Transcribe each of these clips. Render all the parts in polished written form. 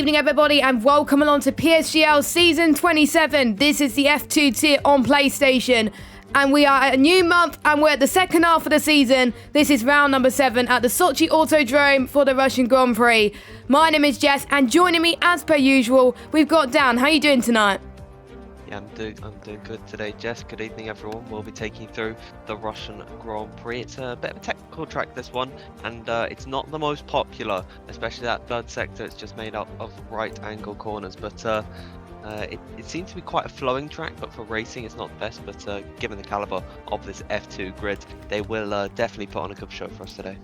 evening, everybody, and welcome along to PSGL Season 27. This is the F2 tier on PlayStation, and we are at a new month, and we're at the second half of the season. This is round number 7 at the Sochi Autodrome for the Russian Grand Prix. My name is Jess, and joining me, as per usual, we've got Dan. How are you doing tonight? Yeah, I'm doing good today, Jess. Good evening, everyone. We'll be taking you through the Russian Grand Prix. It's a bit of a technical track, this one, and it's not the most popular, especially that third sector. It's just made up of right-angle corners, but it seems to be quite a flowing track. But for racing, it's not the best. But given the caliber of this F2 grid, they will definitely put on a good show for us today.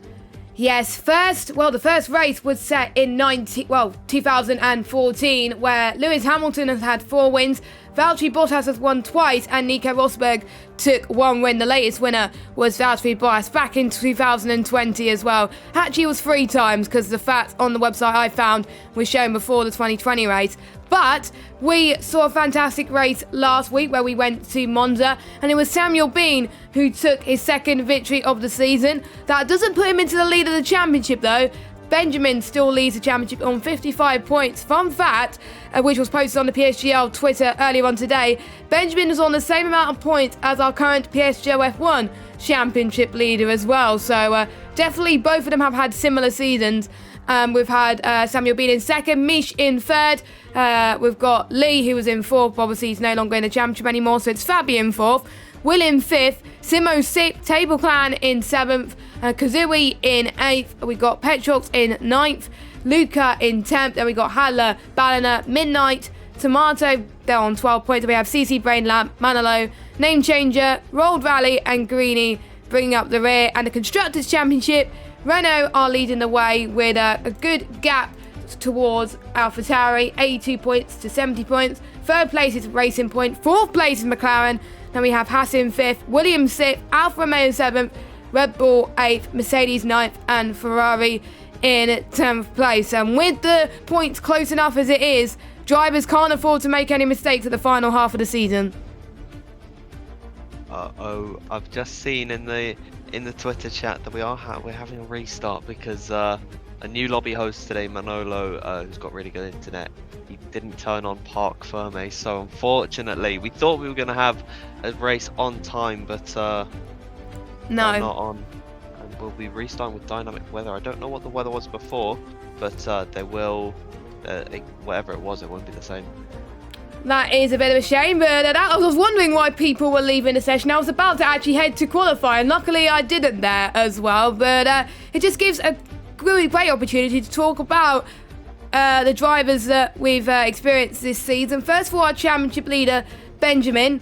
Yes, the first race was set in 2014, where Lewis Hamilton has had 4 wins, Valtteri Bottas has won twice, and Nico Rosberg took 1 win. The latest winner was Valtteri Bottas back in 2020 as well. Actually, it was 3 times because the facts on the website I found was shown before the 2020 race. But we saw a fantastic race last week where we went to Monza, and it was Samuel Bean who took his second victory of the season. That doesn't put him into the lead of the championship though. Benjamin still leads the championship on 55 points. Fun fact, which was posted on the PSGL Twitter earlier on today, Benjamin is on the same amount of points as our current PSGL F1 championship leader as well. So definitely both of them have had similar seasons. We've had Samuel Bean in second, Mish in third. We've got Lee, who was in fourth. Obviously, he's no longer in the championship anymore, so it's Fabi in fourth. Will in 5th, Simo 6th, Table Clan in 7th, Kazui in 8th, we got Petrox in 9th, Luca in 10th, then we got Haller, Ballina, Midnight, Tomato, they're on 12 points, we have CC Brain Lamp, Manolo, Name Changer, Rolled Rally and Greeny bringing up the rear, and the Constructors' Championship, Renault are leading the way with a good gap towards AlphaTauri, 82 points to 70 points. Third place is Racing Point, 4th place is McLaren. Then we have Haas in 5th, Williams 6th, Alfa Romeo 7th, Red Bull 8th, Mercedes 9th, and Ferrari in 10th place. And with the points close enough as it is, drivers can't afford to make any mistakes at the final half of the season. I've just seen in the Twitter chat that we're having a restart because a new lobby host today, Manolo, who's got really good internet, he didn't turn on Parc Ferme, so unfortunately we thought we were going to have a race on time, but no, not on, and we'll be restarting with dynamic weather. I don't know what the weather was before, but they will, whatever it was, it won't be the same. That is a bit of a shame, but I was wondering why people were leaving the session. I was about to actually head to qualify, and luckily I didn't there as well, but it just gives a really great opportunity to talk about the drivers that we've experienced this season. First of all, our championship leader, Benjamin.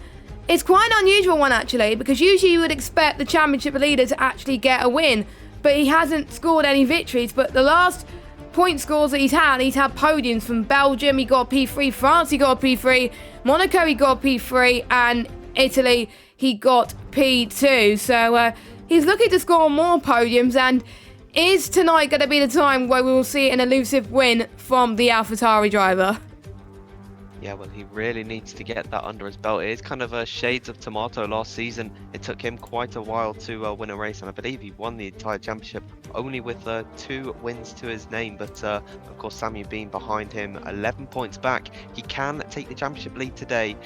It's quite an unusual one, actually, because usually you would expect the championship leader to actually get a win, but he hasn't scored any victories. But the last point scores that he's had podiums from Belgium, he got a P3, France, he got a P3, Monaco, he got a P3, and Italy, he got P2. So he's looking to score more podiums, and is tonight going to be the time where we will see an elusive win from the AlphaTauri driver? Yeah, well, he really needs to get that under his belt. It is kind of shades of Tomato last season. It took him quite a while to win a race, and I believe he won the entire championship only with 2 wins to his name. But of course, Samuel Bean behind him, 11 points back. He can take the championship lead today,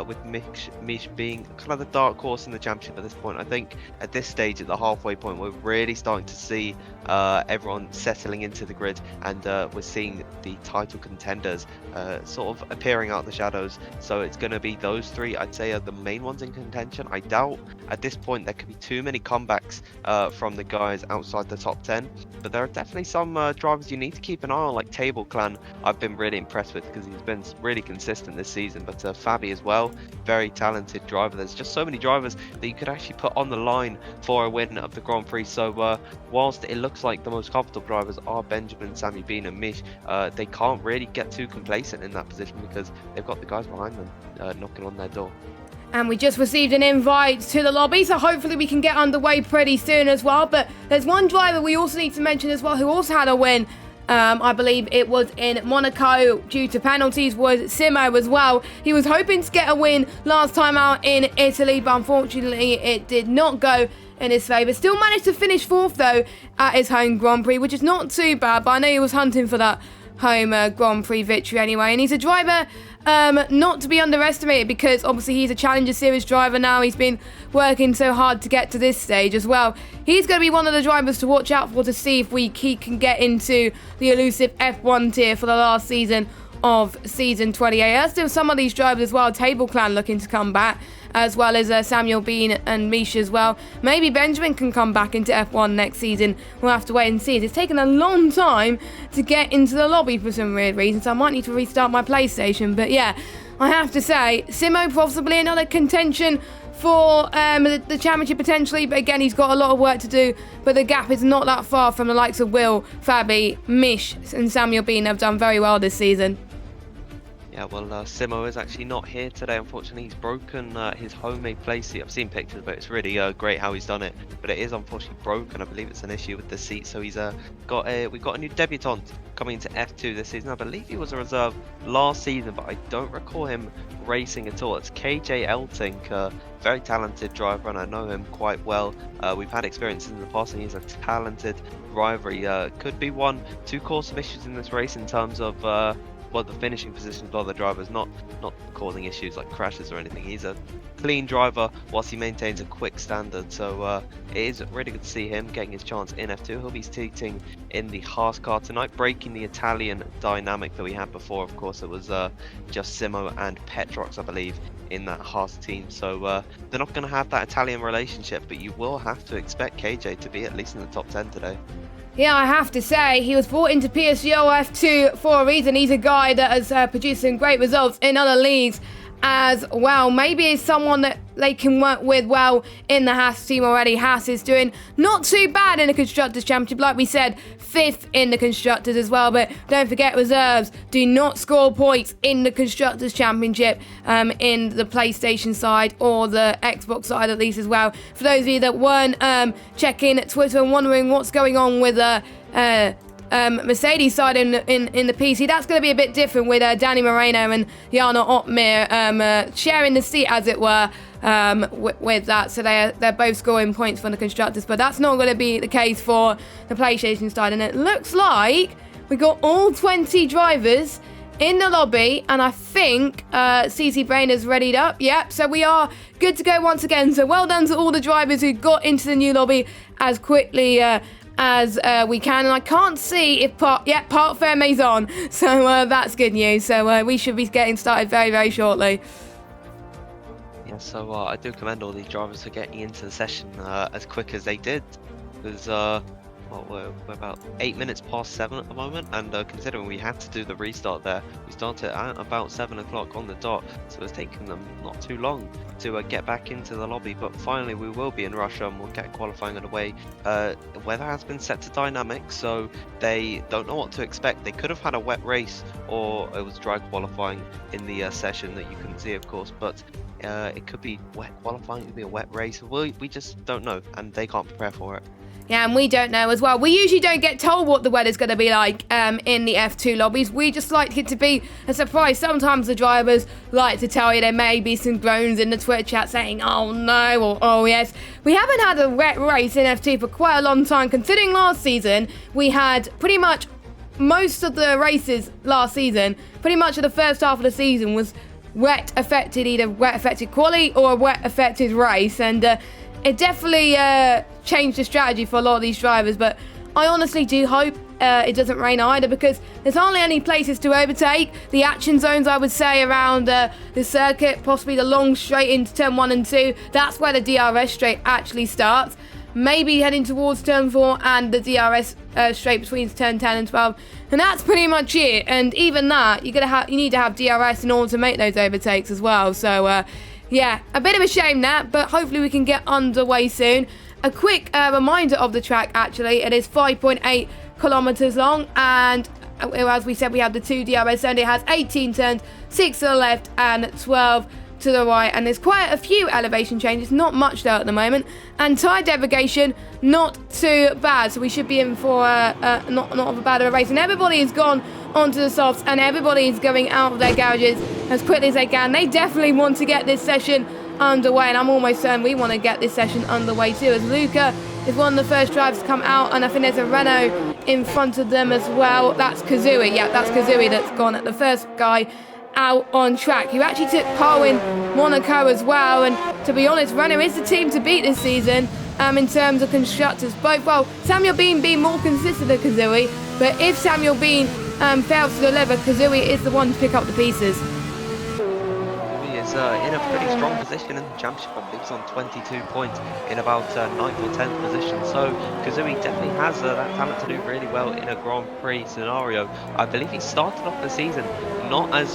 with Mish being kind of the dark horse in the championship at this point. I think at this stage, at the halfway point, we're really starting to see everyone settling into the grid, and we're seeing the title contenders sort of appearing out the shadows. So it's going to be those 3, I'd say, are the main ones in contention. I doubt at this point there could be too many comebacks from the guys outside the top 10, but there are definitely some drivers you need to keep an eye on, like Table Clan. I've been really impressed with because he's been really consistent this season, but Fabi as well, very talented driver. There's just so many drivers that you could actually put on the line for a win of the Grand Prix. So whilst it looks like the most comfortable drivers are Benjamin, Samuel Bean and Mish, they can't really get too complacent in that position because they've got the guys behind them knocking on their door. And we just received an invite to the lobby, so hopefully we can get underway pretty soon as well. But there's one driver we also need to mention as well who also had a win. I believe it was in Monaco due to penalties, was Simo as well. He was hoping to get a win last time out in Italy, but unfortunately it did not go in his favour. Still managed to finish 4th though at his home Grand Prix, which is not too bad, but I know he was hunting for that home Grand Prix victory anyway. And he's a driver not to be underestimated, because obviously he's a Challenger Series driver now. He's been working so hard to get to this stage as well. He's going to be one of the drivers to watch out for, to see if he can get into the elusive F1 tier for the last season of season 28. There's still some of these drivers as well. Table Clan looking to come back, as well as Samuel Bean and Misha as well. Maybe Benjamin can come back into F1 next season. We'll have to wait and see. It's taken a long time to get into the lobby for some weird reasons. I might need to restart my PlayStation. But yeah, I have to say, Simo possibly another contention for the championship potentially. But again, he's got a lot of work to do. But the gap is not that far from the likes of Will, Fabi, Mish and Samuel Bean. Have done very well this season. Yeah, well, Simo is actually not here today, unfortunately. He's broken his homemade place seat. I've seen pictures, but it's really great how he's done it. But it is unfortunately broken. I believe it's an issue with the seat. So we've got a new debutant coming into F2 this season. I believe he was a reserve last season, but I don't recall him racing at all. It's KJ Eltink, very talented driver, and I know him quite well. We've had experiences in the past, and he's a talented driver. He could be 1-2 course of issues in this race in terms of the finishing positions of the drivers, not causing issues like crashes or anything. He's a clean driver whilst he maintains a quick standard, so it is really good to see him getting his chance in F2. He'll be seating in the Haas car tonight, breaking the Italian dynamic that we had before. Of course, it was just Simo and Petrox, I believe, in that Haas team, so they're not going to have that Italian relationship, but you will have to expect KJ to be at least in the top 10 today. Yeah, I have to say, he was brought into PSGL F2 for a reason. He's a guy that has produced some great results in other leagues as well. Maybe he's someone that they can work with well in the Haas team already. Haas is doing not too bad in the Constructors' Championship. Like we said, 5th in the Constructors as well. But don't forget, reserves do not score points in the Constructors' Championship in the PlayStation side or the Xbox side at least as well. For those of you that weren't checking Twitter and wondering what's going on with Mercedes side in the PC, that's going to be a bit different with Danny Moreno and Jana Otmir sharing the seat, as it were, with that. So they're both scoring points for the Constructors, but that's not going to be the case for the PlayStation side. And it looks like we got all 20 drivers in the lobby, and I think CC Brain is readied up. Yep, so we are good to go once again. So well done to all the drivers who got into the new lobby as quickly as we can. And I can't see if Part Ferme's on, so that's good news. So we should be getting started very, very shortly. Yeah, so I do commend all these drivers for getting into the session as quick as they did, because we're about 8 minutes past 7 at the moment, and considering we had to do the restart there, we started at about 7 o'clock on the dot, so it's taken them not too long to get back into the lobby. But finally we will be in Russia and we'll get qualifying underway. Weather has been set to dynamic, so they don't know what to expect. They could have had a wet race, or it was dry qualifying in the session that you couldn't see, of course, but it could be wet qualifying, it could be a wet race. We just don't know, and they can't prepare for it. Yeah, and we don't know as well. We usually don't get told what the weather's going to be like in the F2 lobbies. We just like it to be a surprise. Sometimes the drivers like to tell you. There may be some groans in the Twitter chat saying, oh no, or oh yes. We haven't had a wet race in F2 for quite a long time, considering last season we had pretty much most of the races last season, pretty much of the first half of the season was wet affected, either wet affected quali or a wet affected race. And it definitely changed the strategy for a lot of these drivers, but I honestly do hope it doesn't rain either, because there's hardly any places to overtake. The action zones, I would say, around the circuit, possibly the long straight into turn 1 and 2, that's where the DRS straight actually starts. Maybe heading towards turn 4 and the DRS straight between turn 10 and 12, and that's pretty much it. And even that, you need to have DRS in order to make those overtakes as well. So yeah, a bit of a shame that, but hopefully we can get underway soon. A quick reminder of the track, actually. It is 5.8 kilometers long, and as we said, we have the 2 DRS zones. It has 18 turns, 6 to the left and 12 to the right, and there's quite a few elevation changes, not much though at the moment, and tyre degradation not too bad, so we should be in for not of a bad of a race. And everybody has gone onto the softs, and everybody is going out of their garages as quickly as they can. They definitely want to get this session underway, and I'm almost certain we want to get this session underway too, as Luca is one of the first drivers to come out, and I think there's a Renault in front of them as well. That's Kazui. Yeah, that's Kazui that's gone at the first guy out on track. You actually took pole in Monaco as well, and to be honest, Renault is the team to beat this season in terms of constructors. Both, well, Samuel Bean being more consistent than Kazui, but if Samuel Bean fails to deliver, Kazui is the one to pick up the pieces. In a pretty strong position in the championship. I believe he's on 22 points in about 9th or 10th position. So Kazui definitely has that talent to do really well in a Grand Prix scenario. I believe he started off the season not at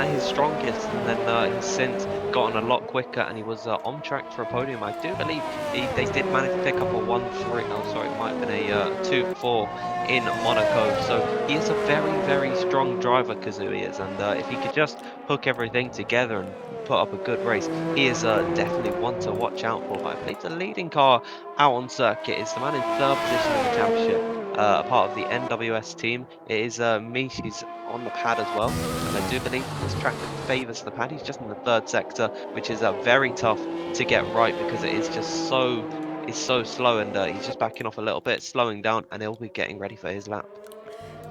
his strongest, and then he's since gotten a lot quicker, and he was on track for a podium. I do believe they did manage to pick up a 1-3. Oh, sorry, it might have been a 2-4 in Monaco. So he is a very, very strong driver, Kazui is, and if he could just hook everything together and put up a good race, he is definitely one to watch out for. But I believe the leading car out on circuit is the man in 3rd position in the championship, a part of the NWS team. It is Mish. He's on the pad as well, and I do believe this track favours the pad. He's just in the 3rd sector, which is very tough to get right because it is just so slow, and he's just backing off a little bit, slowing down, and he'll be getting ready for his lap.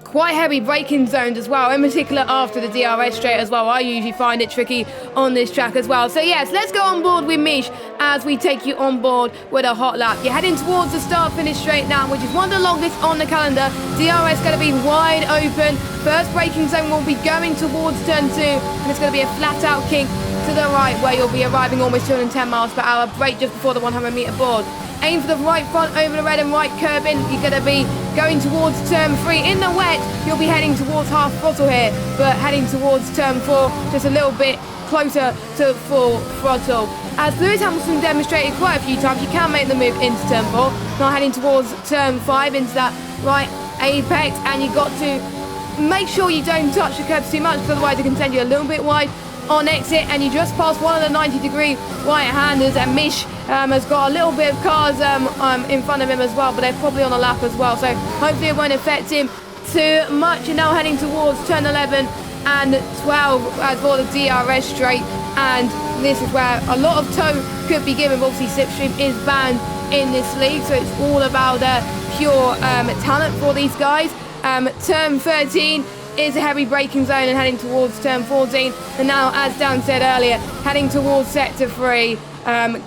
Quite heavy braking zones as well, in particular after the DRS straight as well. I usually find it tricky on this track as well. So yes, let's go on board with Mish as we take you on board with a hot lap. You're heading towards the start-finish straight now, which is one of the longest on the calendar. DRS going to be wide open. First braking zone will be going towards turn 2, and it's going to be a flat-out kick to the right, where you'll be arriving almost 210 miles per hour. Brake just before the 100-metre board. Aim for the right front over the red and right curb in. You're going to be going towards turn 3. In the wet, you'll be heading towards half throttle here, but heading towards turn 4, just a little bit closer to full throttle. As Lewis Hamilton demonstrated quite a few times, you can make the move into turn 4. Now heading towards turn 5 into that right apex, and you've got to make sure you don't touch the curbs too much, because otherwise it can send you a little bit wide on exit. And you just passed one of the 90-degree right-handers, and Mish has got a little bit of cars in front of him as well, but they're probably on a lap as well, so hopefully it won't affect him too much. You're now heading towards turn 11 and 12 as for the DRS straight, and this is where a lot of toe could be given. Obviously slipstream is banned in this league, so it's all about pure talent for these guys. Turn 13 is a heavy braking zone, and heading towards turn 14, and now, as Dan said earlier, heading towards sector 3,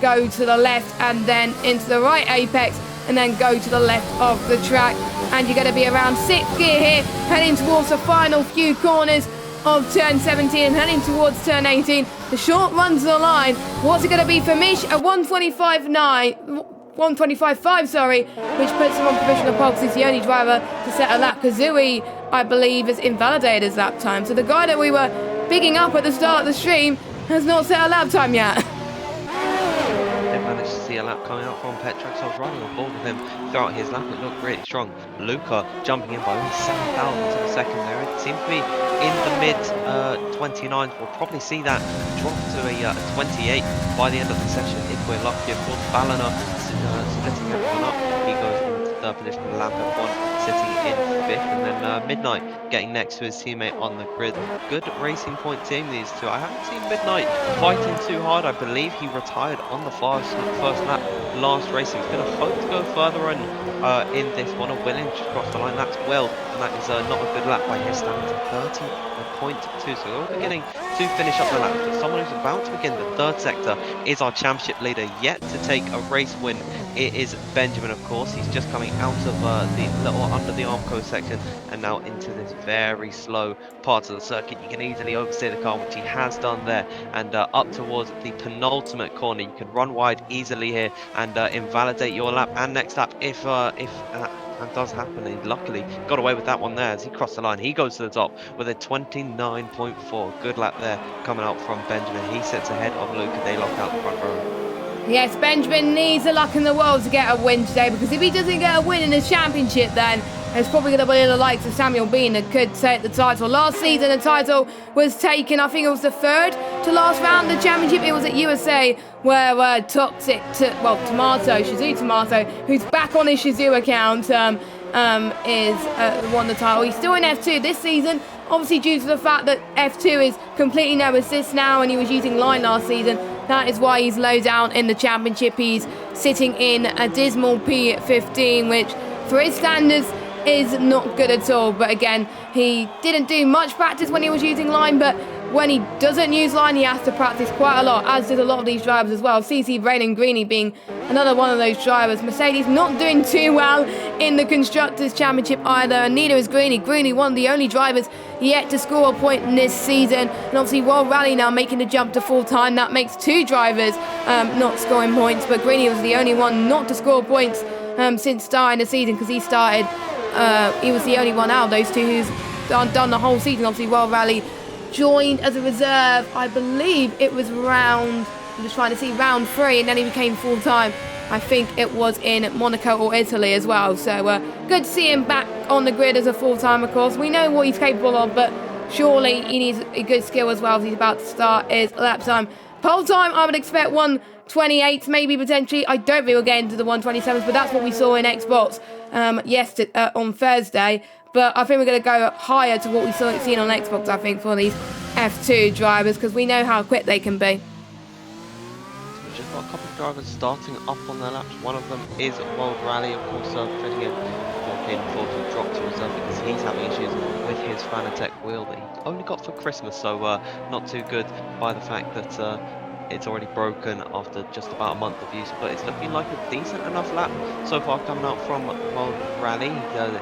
go to the left and then into the right apex, and then go to the left of the track, and you're going to be around 6th gear here, heading towards the final few corners of turn 17 and heading towards turn 18. The short runs the line. What's it going to be for Mish? A 125.5, sorry, which puts him on provisional pole because he's the only driver to set a lap. Kazui, I believe, has invalidated his lap time. So the guy that we were bigging up at the start of the stream has not set a lap time yet. Did manage to see a lap coming out from Petrax. I was riding on board with him throughout his lap. It looked really strong. Luca jumping in by only 7 thousandths of a second there. It seemed to be in the mid 29th. We'll probably see that drop to a 28 by the end of the session if we're lucky. Of course, Ballina splitting everyone up. He goes into 3rd position, lap F1 sitting in 5th, and then Midnight getting next to his teammate on the grid. Good racing point team, these two. I haven't seen Midnight fighting too hard. I believe he retired on the first lap last race. He's going to hope to go further in this one. A Williams just crossed the line. That's well, and that is not a good lap by his standards. 30.2. So we're beginning to finish up the lap. But someone who's about to begin the 3rd sector is our championship leader, yet to take a race win. It is Benjamin, of course. He's just coming out of the little under the Armco section and now into this very slow part of the circuit. You can easily oversteer the car, which he has done there, and up towards the penultimate corner. You can run wide easily here and invalidate your lap and next lap if that does happen. He luckily got away with that one there as he crossed the line. He goes to the top with a 29.4. Good lap there coming out from Benjamin. He sits ahead of Luca. They lock out the front row. Yes, Benjamin needs the luck in the world to get a win today, because if he doesn't get a win in the championship, then it's probably going to be the likes of Samuel Bean that could take the title. Last season, the title was taken, I think it was the 3rd to last round of the championship. It was at USA, where Shizu Tomato, who's back on his Shizu account, won the title. He's still in F2 this season, obviously due to the fact that F2 is completely no assist now, and he was using line last season. that is why he's low down in the championship. He's sitting in a dismal P15, which for his standards is not good at all. But again, he didn't do much practice when he was using line, but when he doesn't use line, he has to practice quite a lot, as did a lot of these drivers as well. CC, Brain and Greeny being another one of those drivers. Mercedes not doing too well in the Constructors' Championship either, and neither is Greeny. Greeny, one of the only drivers yet to score a point in this season, and obviously World Rally now making the jump to full-time. That makes two drivers not scoring points, but Greeny was the only one not to score points since starting the season, because he started, he was the only one out of those two who's done the whole season. Obviously World Rally joined as a reserve, I believe it was round 3, and then he became full-time. I think it was in Monaco or Italy as well. So good to see him back on the grid as a full-time, of course. We know what he's capable of, but surely he needs a good skill as well, as he's about to start his lap time. Pole time, I would expect 1:28, maybe potentially. I don't think we'll get into the 1:27s, but that's what we saw in Xbox yesterday on Thursday. But I think we're going to go higher to what we've seen on Xbox, I think, for these F2 drivers, because we know how quick they can be. We've just got a couple of drivers starting up on their laps. One of them is World Rally, of course, fitting in for to drop to reserve because he's having issues with his Fanatec wheel that he only got for Christmas, so not too good by the fact that it's already broken after just about a month of use, but it's looking like a decent enough lap so far coming out from World Rally.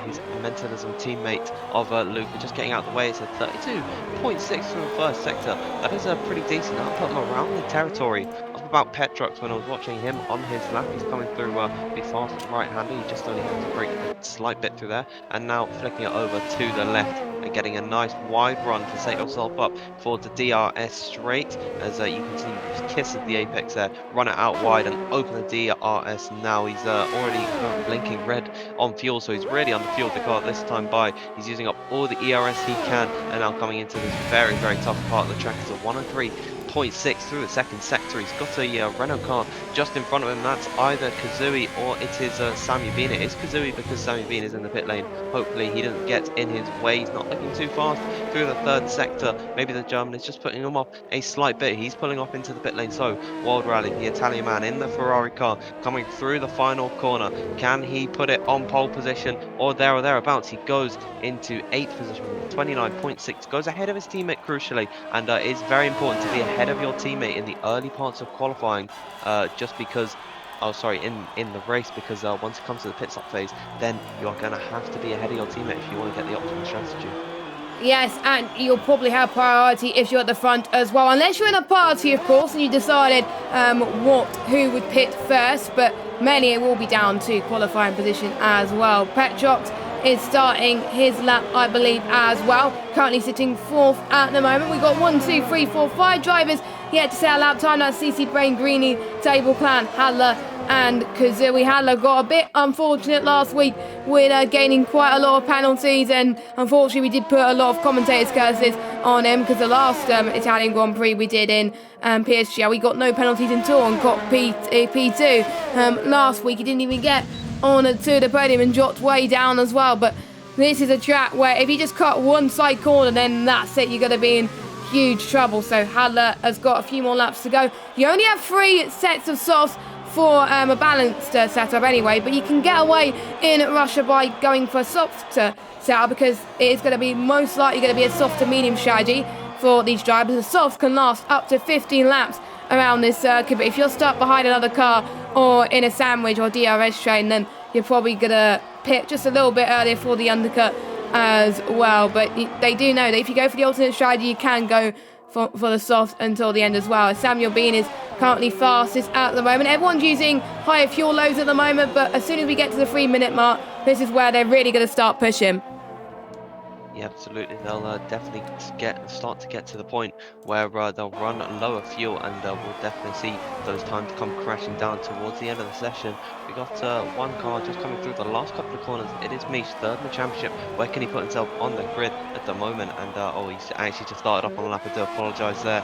His mentalism teammate of Luca just getting out of the way. It's a 32.6 through the first sector. That is a pretty decent output around the territory of about Petrox. When I was watching him on his lap, he's coming through the fast right-hander. He just only had to brake a slight bit through there, and now flicking it over to the left and getting a nice wide run to set yourself up for the DRS straight, as you can see kiss of the apex there, run it out wide and open the DRS. Now he's already blinking red on fuel, so he's really underfueled the car this time by. He's using up all the ERS he can, and now coming into this very, very tough part of the track. It's a 103.6 through the second sector. He's got a Renault car just in front of him. That's either Kazooie or it is Sammy Bean. It is Kazooie because Sammy Bean is in the pit lane. Hopefully he doesn't get in his way. He's not looking too fast through the third sector. Maybe the German is just putting him off a slight bit. He's pulling off into the pit lane. So World Rally, the Italian man in the Ferrari car, coming through the final corner. Can he put it on pole position or there or thereabouts? He goes into 8th position with 29.6, goes ahead of his teammate crucially, and it's very important to be ahead of your teammate in the early parts of qualifying, just because in the race, because once it comes to the pit stop phase, then you're going to have to be ahead of your teammate if you want to get the optimal strategy. Yes, and you'll probably have priority if you're at the front as well, unless you're in a party, of course, and you decided who would pit first, but mainly it will be down to qualifying position as well. Petrox is starting his lap, I believe, as well. Currently sitting 4th at the moment. We've got 1, 2, 3, 4, 5 drivers yet to set a lap time. That's CC, Brain, Greeny, Table Clan, Hadler, and Kazooie. Hadler got a bit unfortunate last week with gaining quite a lot of penalties, and unfortunately we did put a lot of commentators' curses on him, because the last Italian Grand Prix we did in PSGL, we got no penalties at all and got P2. Last week he didn't even get on to the podium and dropped way down as well. But this is a track where if you just cut one side corner, then that's it, you're going to be in huge trouble. So Hadler has got a few more laps to go. You only have 3 sets of softs for a balanced setup anyway, but you can get away in Russia by going for a soft setup, because it is going to be most likely going to be a soft to medium strategy for these drivers. The softs can last up to 15 laps around this circuit, but if you're stuck behind another car or in a sandwich or DRS train, then you're probably going to pit just a little bit earlier for the undercut as well. But they do know that if you go for the alternate strategy, you can go for the soft until the end as well. Samuel Bean is currently fastest at the moment. Everyone's using higher fuel loads at the moment, but as soon as we get to the 3-minute mark, this is where they're really going to start pushing. Yeah, absolutely. They'll definitely start to get to the point where they'll run lower fuel, and we'll definitely see those times come crashing down towards the end of the session. We got one car just coming through the last couple of corners. It is Mish, 3rd in the championship. Where can he put himself on the grid at the moment? And he's actually just started up on the lap. I do apologise there.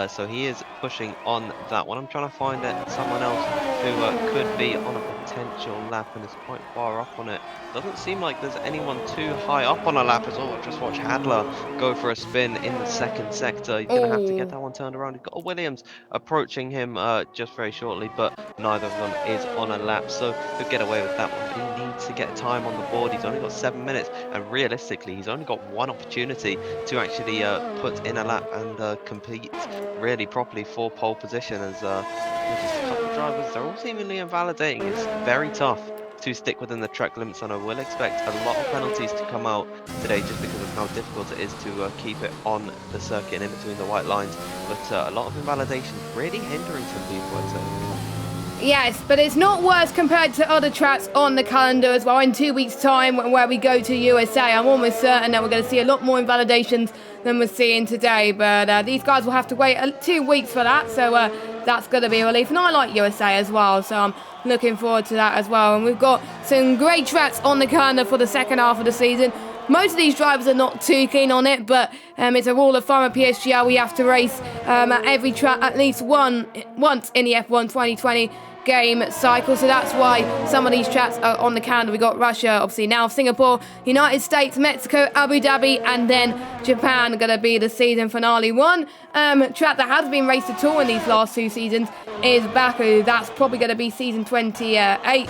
So he is pushing on that one. I'm trying to find someone else who could be on a potential lap and is quite far up on it. Doesn't seem like there's anyone too high up on a lap at all. Just watch Hadler go for a spin in the second sector. He's going to have to get Oh. that one turned around. He's got a Williams approaching him just very shortly, but neither of them is on a lap, so he'll get away with that one. But he needs to get time on the board. He's only got 7 minutes, and realistically, he's only got one opportunity to actually put in a lap and compete really properly for pole position. As just a couple of drivers, they're all seemingly invalidating. It's very tough to stick within the track limits, and I will expect a lot of penalties to come out today just because of how difficult it is to keep it on the circuit and in between the white lines. But a lot of invalidation really hindering some people, I'd say. Yes, but it's not worse compared to other tracks on the calendar as well. In 2 weeks' time, where we go to USA, I'm almost certain that we're going to see a lot more invalidations than we're seeing today. But these guys will have to wait 2 weeks for that, so that's going to be a relief. And I like USA as well, so I'm looking forward to that as well. And we've got some great tracks on the calendar for the second half of the season. Most of these drivers are not too keen on it, but it's a rule of thumb at PSGL. We have to race at every track at least once in the F1 2020 game cycle, so that's why some of these tracks are on the calendar. We got Russia, obviously now Singapore, United States, Mexico, Abu Dhabi, and then Japan going to be the season finale. One track that has been raced at all in these last 2 seasons is Baku. That's probably going to be season 28,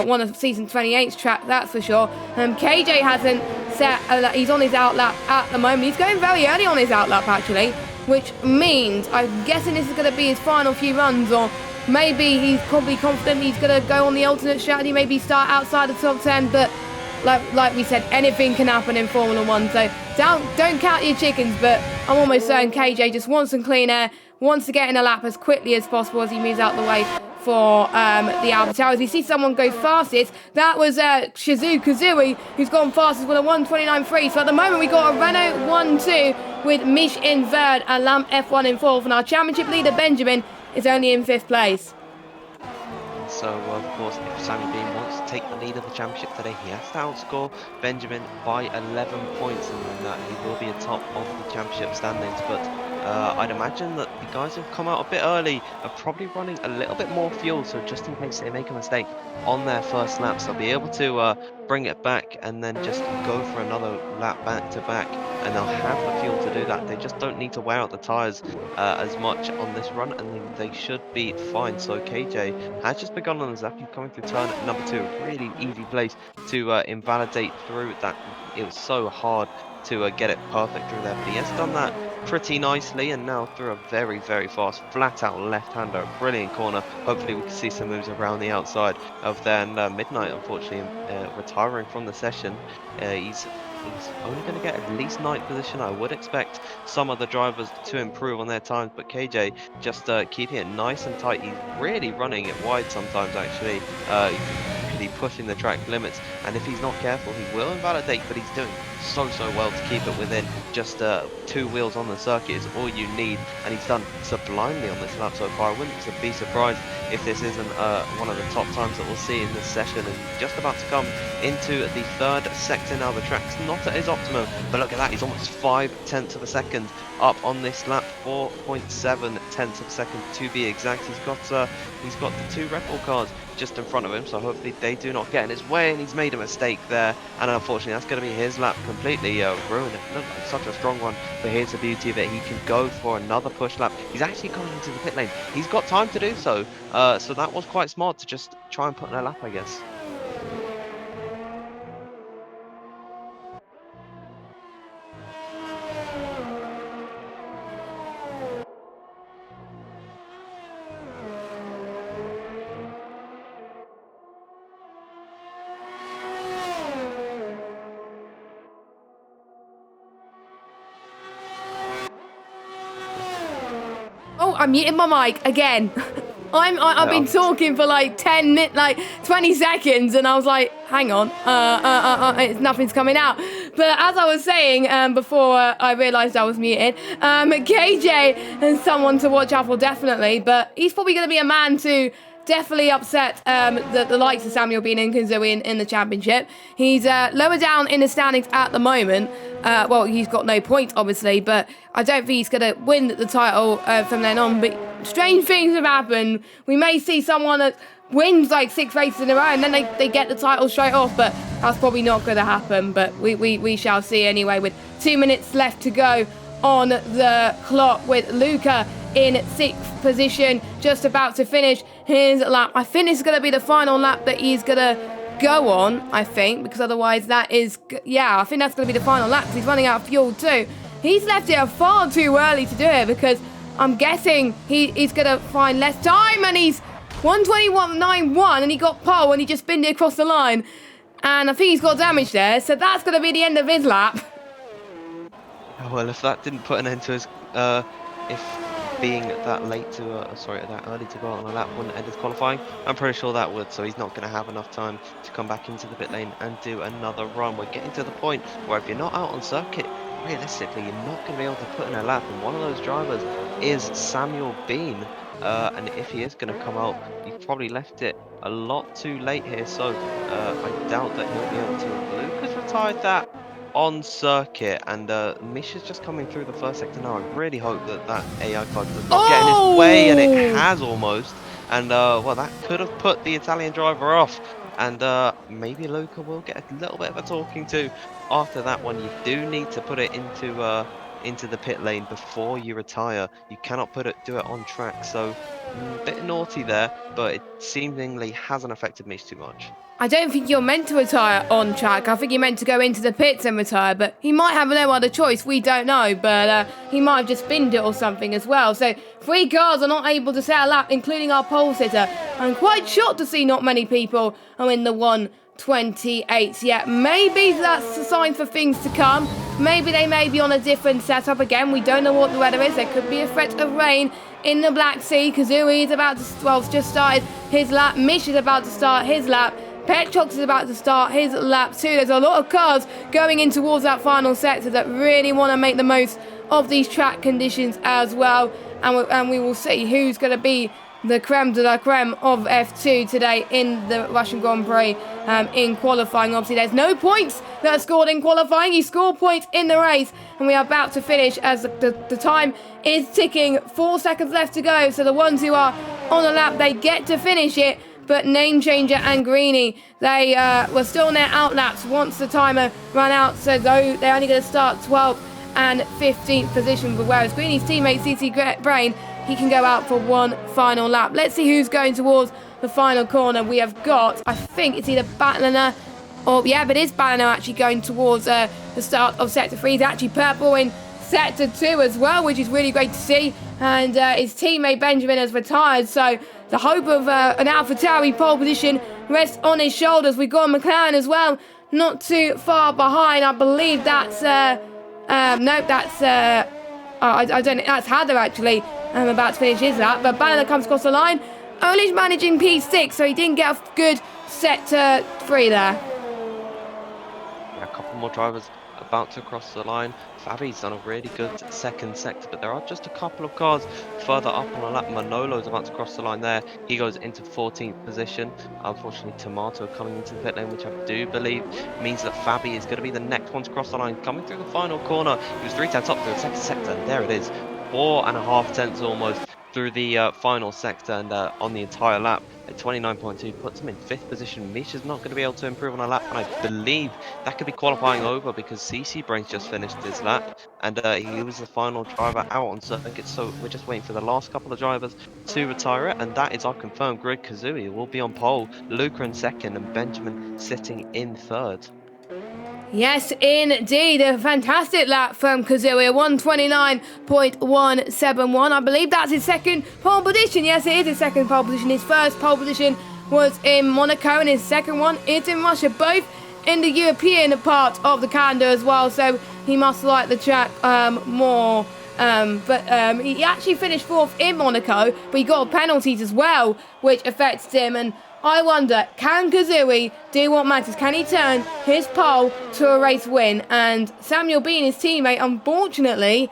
one of season 28's track, that's for sure. KJ hasn't set, he's on his outlap at the moment. He's going very early on his outlap actually, which means I'm guessing this is going to be his final few runs, or maybe he's probably confident he's going to go on the alternate strategy, maybe start outside the top 10, but like we said, anything can happen in Formula 1, so don't count your chickens. But I'm almost certain KJ just wants some clean air, wants to get in a lap as quickly as possible as he moves out the way for the AlphaTauri. We see someone go fastest. That was Shizu Kazui, who's gone fastest with a 1:29.3. So at the moment we got a Renault 1-2 with Mish in third and Lamp F1 in fourth, and our championship leader Benjamin is only in 5th place. So, of course, if Sammy Bean wants to take the lead of the championship today, he has to outscore Benjamin by 11 points, and then he will be atop of the championship standings. But I'd imagine that the guys who've come out a bit early are probably running a little bit more fuel, so just in case they make a mistake on their first laps, they'll be able to bring it back and then just go for another lap back to back, and they'll have the fuel to do that. They just don't need to wear out the tyres as much on this run, and they should be fine. So KJ has just begun on the Zap. He's coming through turn number 2, really easy place to invalidate through that. It was so hard to get it perfect through there, but he has done that pretty nicely, and now through a very, very fast flat out left-hander, brilliant corner. Hopefully we can see some moves around the outside of there. And Midnight, unfortunately, retiring from the session. He's only going to get at least 9th position. I would expect some of the drivers to improve on their times, but KJ just keeping it nice and tight. He's really running it wide sometimes, actually. Really pushing the track limits, and if he's not careful he will invalidate, but he's doing so well to keep it within just 2 wheels on the circuit is all you need, and he's done sublimely on this lap so far. I wouldn't be surprised if this isn't one of the top times that we'll see in this session, and just about to come into the 3rd sector now. The track's not at his optimum, but look at that, he's almost 5/10 of a second up on this lap, 4.7 of a second to be exact. He's got the 2 Red Bull cars just in front of him, so hopefully they do not get in his way, and he's made a mistake there, and unfortunately that's going to be his lap completely ruined. It looked like such a strong one, but here's the beauty of it, he can go for another push lap. He's actually going into the pit lane, he's got time to do so, so that was quite smart to just try and put in a lap, I guess. Oh, I'm muting my mic again. I've been talking for like 10 minutes, like 20 seconds, and I was like, hang on, nothing's coming out. But as I was saying before I realised I was muted, KJ is someone to watch out for, definitely, but he's probably going to be a man to definitely upset the likes of Samuel Bean and Kazui in the championship. He's lower down in the standings at the moment. Well, he's got no points, obviously, but I don't think he's going to win the title from then on. But strange things have happened. We may see someone that's wins like 6 races in a row and then they get the title straight off, but that's probably not going to happen. But we shall see anyway, with 2 minutes left to go on the clock, with Luca in 6th position, just about to finish his lap. I think this is going to be the final lap that he's going to go on, I think, because otherwise that is, I think that's going to be the final lap because he's running out of fuel too. He's left it far too early to do it because I'm guessing he's going to find less time, and he's 1:21.91 and he got pole and he just binned it across the line, and I think he's got damage there, so that's going to be the end of his lap. Well, if that didn't put an end to his, if being that late to, that early to go on a lap wouldn't end his qualifying, I'm pretty sure that would. So he's not going to have enough time to come back into the pit lane and do another run. We're getting to the point where if you're not out on circuit, realistically, you're not going to be able to put in a lap. And one of those drivers is Samuel Bean. And if he is going to come out, you've probably left it a lot too late here. So I doubt that he'll be able to. Lucas retired that on circuit, and Misha's just coming through the first sector now. I really hope that AI card does not get in his way, and it has almost. And well, that could have put the Italian driver off. And maybe Luca will get a little bit of a talking to after that one. You do need to put it into the pit lane before you retire. You cannot do it on track. So a bit naughty there, but it seemingly hasn't affected Mish too much. I don't think you're meant to retire on track. I think you're meant to go into the pits and retire, but he might have no other choice. We don't know, but he might have just binned it or something as well. So 3 cars are not able to set a lap, including our pole sitter. I'm quite shocked to see not many people are in the 1:28 yet. Maybe that's a sign for things to come. Maybe they may be on a different setup again. We don't know what the weather is. There could be a threat of rain in the Black Sea. Kazooie is about to, just started his lap. Mish is about to start his lap. Petrox is about to start his lap too. There's a lot of cars going in towards that final sector that really want to make the most of these track conditions as well. And we will see who's going to be the creme de la creme of F2 today in the Russian Grand Prix in qualifying. Obviously, there's no points that are scored in qualifying. You score points in the race, and we are about to finish as the time is ticking. 4 seconds left to go, so the ones who are on the lap, they get to finish it. But Name Changer and Greenie, they were still in their out laps once the timer ran out, so they're only going to start 12th and 15th position, whereas Greenie's teammate CC Brain, he can go out for one final lap. Let's see who's going towards the final corner. We have got, I think it's either Batliner, but it is Batliner actually going towards the start of Sector 3. He's actually purple in Sector 2 as well, which is really great to see. And his teammate Benjamin has retired, so the hope of an AlphaTauri pole position rests on his shoulders. We've got McLaren as well, not too far behind. I believe that's, nope, that's, I don't know, that's Heather actually. About to finish his lap, but Banner comes across the line. Only managing P6, so he didn't get a good Sector 3 there. Yeah, a couple more drivers about to cross the line. Fabi's done a really good second sector, but there are just a couple of cars further up on the lap. Manolo's about to cross the line there. He goes into 14th position. Unfortunately, Tomato coming into the pit lane, which I do believe means that Fabi is going to be the next one to cross the line. Coming through the final corner, he was 3 tenths up through the second sector, and there it is. 4.5 tenths almost through the final sector, and on the entire lap at 29.2 puts him in 5th position. Misha's not going to be able to improve on a lap, and I believe that could be qualifying over because CC Brains just finished his lap, and he was the final driver out on circuit, so we're just waiting for the last couple of drivers to retire it, and that is our confirmed grid. Kazooie will be on pole, Luca in 2nd, and Benjamin sitting in 3rd. Yes, indeed. A fantastic lap from Kazooie, 1:29.171. I believe that's his second pole position. Yes, it is his second pole position. His first pole position was in Monaco, and his second one is in Russia, both in the European part of the calendar as well. So he must like the track more. He actually finished 4th in Monaco, but he got penalties as well, which affects him. And I wonder, can Kazooie do what matters? Can he turn his pole to a race win? And Samuel Bean, his teammate, unfortunately,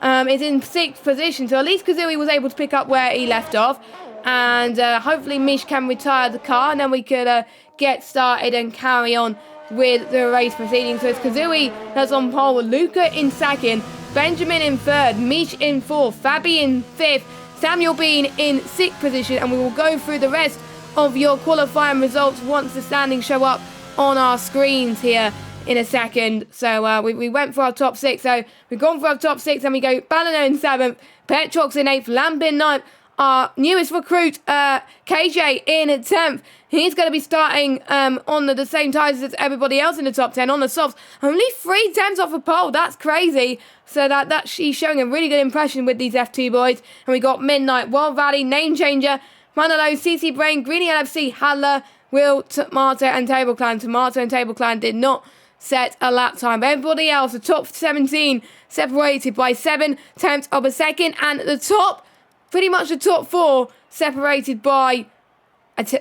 is in 6th position. So at least Kazooie was able to pick up where he left off. And hopefully Mish can retire the car, and then we could get started and carry on with the race proceedings. So it's Kazooie that's on pole, with Luca in 2nd, Benjamin in 3rd, Mish in 4th, Fabi in 5th, Samuel Bean in 6th position, and we will go through the rest of your qualifying results once the standings show up on our screens here in a second. So we went for our top 6. So we've gone for our top 6 and we go Ballino in 7th, Petrox in 8th, Lamb in 9th, our newest recruit, KJ, in 10th. He's going to be starting on the same tyres as everybody else in the top 10 on the softs. Only 3 tenths off a pole. That's crazy. So he's showing a really good impression with these F2 boys. And we got Midnight, Wild Valley, Name Changer, Manalo, CC Brain, Greeny LFC, Hadler, Will, Tomato, and Table Clan. Tomato and Table Clan did not set a lap time. Everybody else, the top 17, separated by 7 tenths of a second. And the top, pretty much the top 4, separated by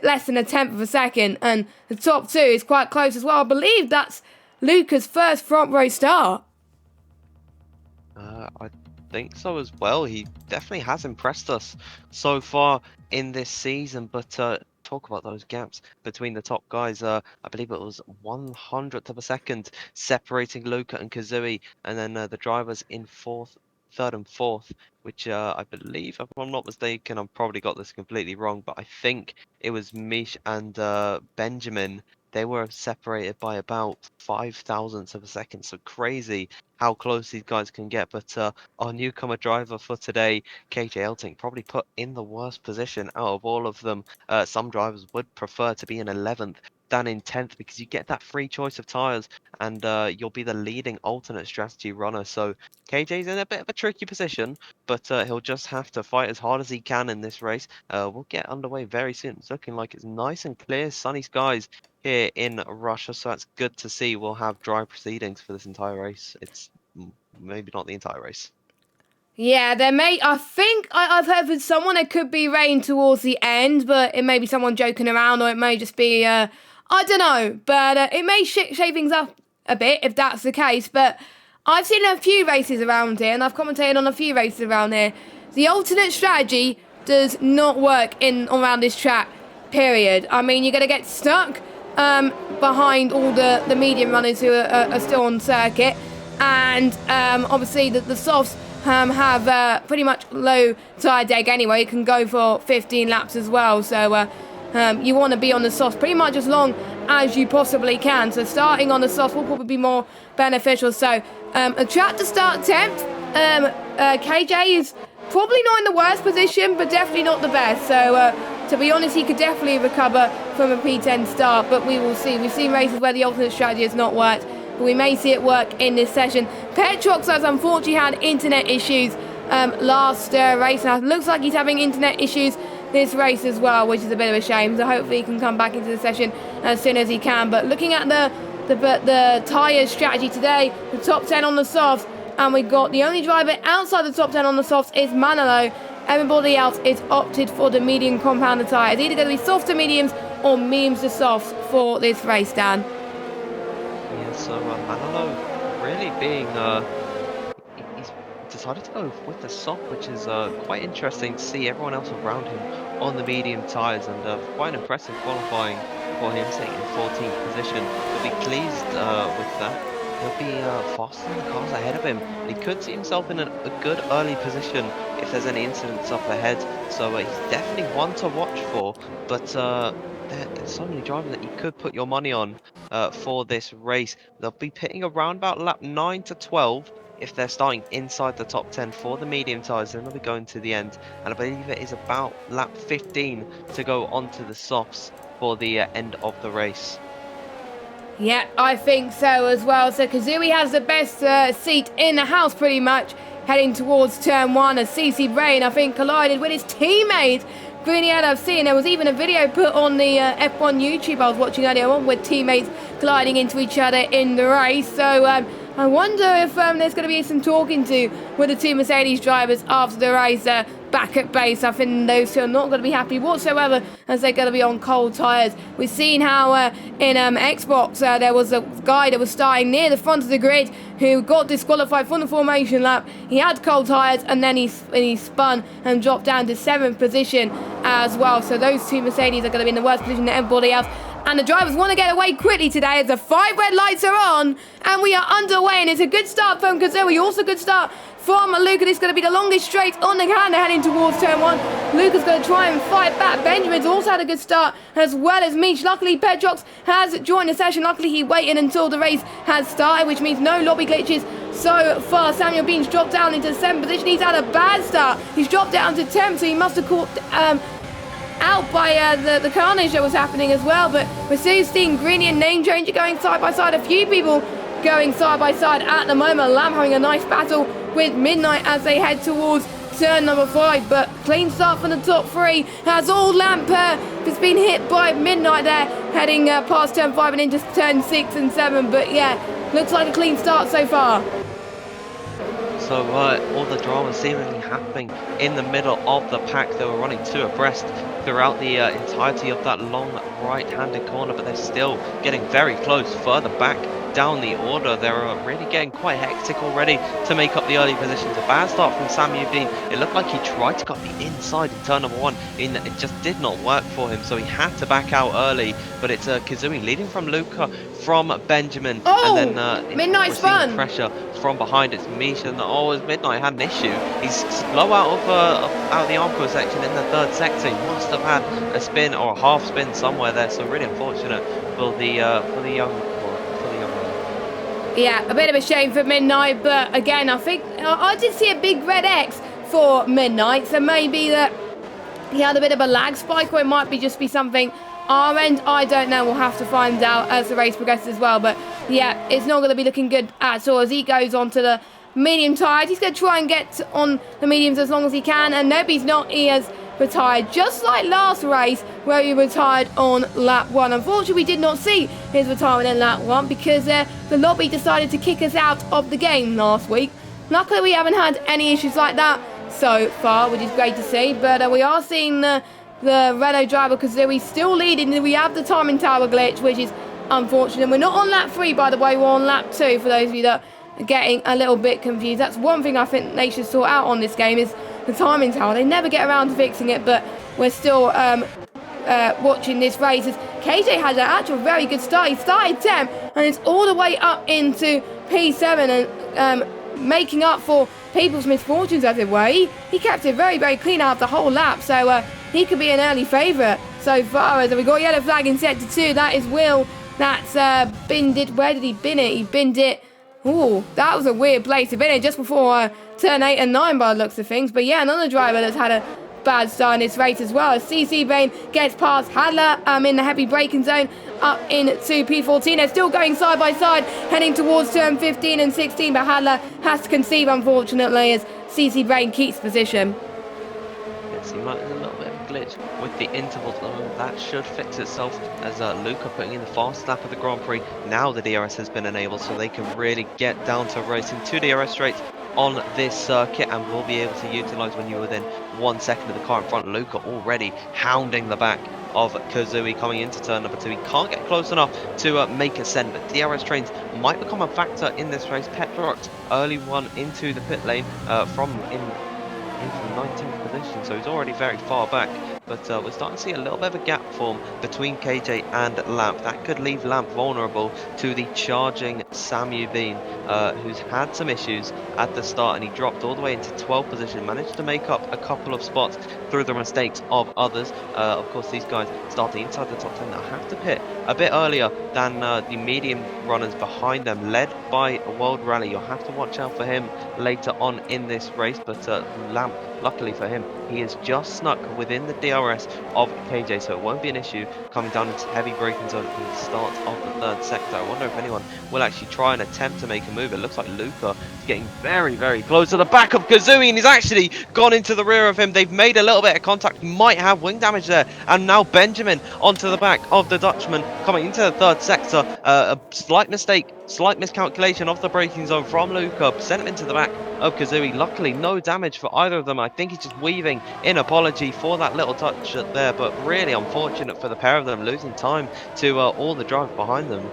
less than a tenth of a second. And the top 2 is quite close as well. I believe that's Luca's first front row start. I think so as well. He definitely has impressed us so far in this season. But talk about those gaps between the top guys. I believe it was 100th of a second separating Luca and Kazui, and then the drivers in 3rd and 4th, which I believe, if I'm not mistaken, I've probably got this completely wrong, but I think it was Mish and Benjamin. They were separated by about 5 thousandths of a second. So crazy how close these guys can get. But our newcomer driver for today, KJ Elting, probably put in the worst position out of all of them. Some drivers would prefer to be in 11th than in 10th because you get that free choice of tyres and you'll be the leading alternate strategy runner. So KJ's in a bit of a tricky position, but he'll just have to fight as hard as he can in this race. We'll get underway very soon. It's looking like it's nice and clear, sunny skies here in Russia, so that's good to see. We'll have dry proceedings for this entire race. It's maybe not the entire race. Yeah, I think I've heard from someone it could be rain towards the end, but it may be someone joking around, or it may just be, I don't know, but it may shake things up a bit if that's the case. But I've seen a few races around here, and I've commentated on a few races around here. The alternate strategy does not work around this track, period. I mean, you're going to get stuck behind all the medium runners who are still on circuit, and obviously the softs have pretty much low tyre deg anyway. It can go for 15 laps as well, so you want to be on the softs pretty much as long as you possibly can. So starting on the softs will probably be more beneficial. So a track to start 10th. KJ is probably not in the worst position, but definitely not the best. So to be honest, he could definitely recover from a P10 start, but we will see. We've seen races where the alternate strategy has not worked, but we may see it work in this session. Petrox has unfortunately had internet issues last race, and it looks like he's having internet issues this race as well, which is a bit of a shame. So hopefully he can come back into the session as soon as he can. But looking at the tyre strategy today, the top 10 on the softs, and we've got the only driver outside the top 10 on the softs is Manalo. Everybody else is opted for the medium compounder tyre. It's either going to be soft to mediums or mediums to softs for this race, Dan. Yeah, so Manalo really being, he's decided to go with the soft, which is quite interesting to see everyone else around him on the medium tyres, and quite an impressive qualifying for him, sitting in 14th position. He'll be pleased with that. He'll be faster than the cars ahead of him. He could see himself in a good early position if there's any incidents up ahead. So he's definitely one to watch for. But there's so many drivers that you could put your money on for this race. They'll be pitting around about lap 9 to 12 if they're starting inside the top 10 for the medium tyres. Then they'll be going to the end. And I believe it is about lap 15 to go onto the softs for the end of the race. Yeah, I think so as well. So Kazui has the best seat in the house pretty much, heading towards turn 1 as CC Brain, I think, collided with his teammate Greeny LFC, and there was even a video put on the F1 YouTube I was watching earlier on with teammates colliding into each other in the race. So I wonder if there's going to be some talking to with the two Mercedes drivers after the race back at base. I think those two are not going to be happy whatsoever as they're going to be on cold tyres. We've seen how in Xbox there was a guy that was starting near the front of the grid who got disqualified from the formation lap. He had cold tyres and then he spun and dropped down to 7th position as well. So those two Mercedes are going to be in the worst position than everybody else. And the drivers want to get away quickly today as the 5 red lights are on. And we are underway, and it's a good start from Kazooie. Also good start from Luca. This is going to be the longest straight on the calendar heading towards turn 1. Luca's going to try and fight back. Benjamin's also had a good start, as well as Meech. Luckily, Pedrox has joined the session. Luckily, he waited until the race has started, which means no lobby glitches so far. Samuel Bean's dropped down into 7th position. He's had a bad start. He's dropped down to 10th, so he must have caught out by the carnage that was happening as well. But we're still seeing Greeny and Name Changer going side by side. A few people going side by side at the moment. Lamb having a nice battle with Midnight as they head towards turn number 5, but clean start from the top 3 as all Lamp has been hit by Midnight there, heading past turn 5 and into turn 6 and 7. But yeah, looks like a clean start so far. So all the drama seemingly happening in the middle of the pack. They were running 2 abreast throughout the entirety of that long right-handed corner, but they're still getting very close further back down the order. They're really getting quite hectic already to make up the early positions. A bad start from Samuel Bean. It looked like he tried to cut the inside in turn number 1, and it just did not work for him, so he had to back out early. But it's Kazooie leading from Luca, from Benjamin, and then Midnight spun. Pressure from behind. It's Misha, and as Midnight had an issue, he's slow out of the Armco section in the 3rd sector. He must have had a spin or a half spin somewhere there, so really unfortunate for the young. Yeah, a bit of a shame for Midnight, but again, I think I did see a big red X for Midnight, so maybe that he had a bit of a lag spike, or it might just be something our end. I don't know. We'll have to find out as the race progresses as well. But yeah, it's not going to be looking good at all as he goes on to the medium tires. He's going to try and get on the mediums as long as he can, and nope, he's not. He has retired, just like last race where he retired on lap 1. Unfortunately, we did not see his retirement in lap 1 because the lobby decided to kick us out of the game last week. Luckily, we haven't had any issues like that so far, which is great to see. But we are seeing the Renault driver Kazooie still leading. We have the timing tower glitch, which is unfortunate. We're not on lap 3, by the way. We're on lap 2 for those of you that are getting a little bit confused. That's one thing I think they should sort out on this game is the timing tower. They never get around to fixing it, but we're still watching this race as KJ has an actual very good start. He started 10th and it's all the way up into P7 and making up for people's misfortunes, as it were. He kept it very, very clean out the whole lap, so he could be an early favourite so far. As we got yellow flag in sector 2. That is Will. That's binned it. Where did he bin it? He binned it. Ooh, that was a weird place to bin it, just before turn 8 and 9 by the looks of things. But yeah, another driver that's had a bad start in this race as well. As CC Bain gets past Hadler in the heavy braking zone up into P14. They're still going side by side, heading towards turn 15 and 16, but Hadler has to concede, unfortunately, as CC Bain keeps position. Yes, he might have a little bit of a glitch with the intervals. That should fix itself as Luca putting in the fast lap of the Grand Prix. Now the DRS has been enabled, so they can really get down to racing 2 DRS straights on this circuit, and will be able to utilise when you're within 1 second of the car in front. Luca already hounding the back of Kazooie coming into turn number 2. He can't get close enough to make a send, but DRS trains might become a factor in this race. Petrox early one into the pit lane from into the 19th position, so he's already very far back. But we're starting to see a little bit of a gap form between KJ and Lamp. That could leave Lamp vulnerable to the charging Samu Bean, who's had some issues at the start, and he dropped all the way into 12th position, managed to make up a couple of spots through the mistakes of others. Of course, these guys starting inside the top 10 now have to pit a bit earlier than the medium runners behind them, led by World Rally. You'll have to watch out for him later on in this race, but Lamp, luckily for him, he is just snuck within the DRS of KJ, so it won't be an issue coming down into heavy braking zone at the start of the 3rd sector. I wonder if anyone will actually try and attempt to make a move. It looks like Luca is getting very, very close to the back of Kazooie, and he's actually gone into the rear of him. They've made a little bit of contact. He might have wing damage there, and now Benjamin onto the back of the Dutchman coming into the 3rd sector. A slight mistake, slight miscalculation of the braking zone from Luca sent him into the back of Kazooie. Luckily, no damage for either of them. I think he's just weaving in apology for that little touch there, but really unfortunate for the pair of them, losing time to all the drivers behind them.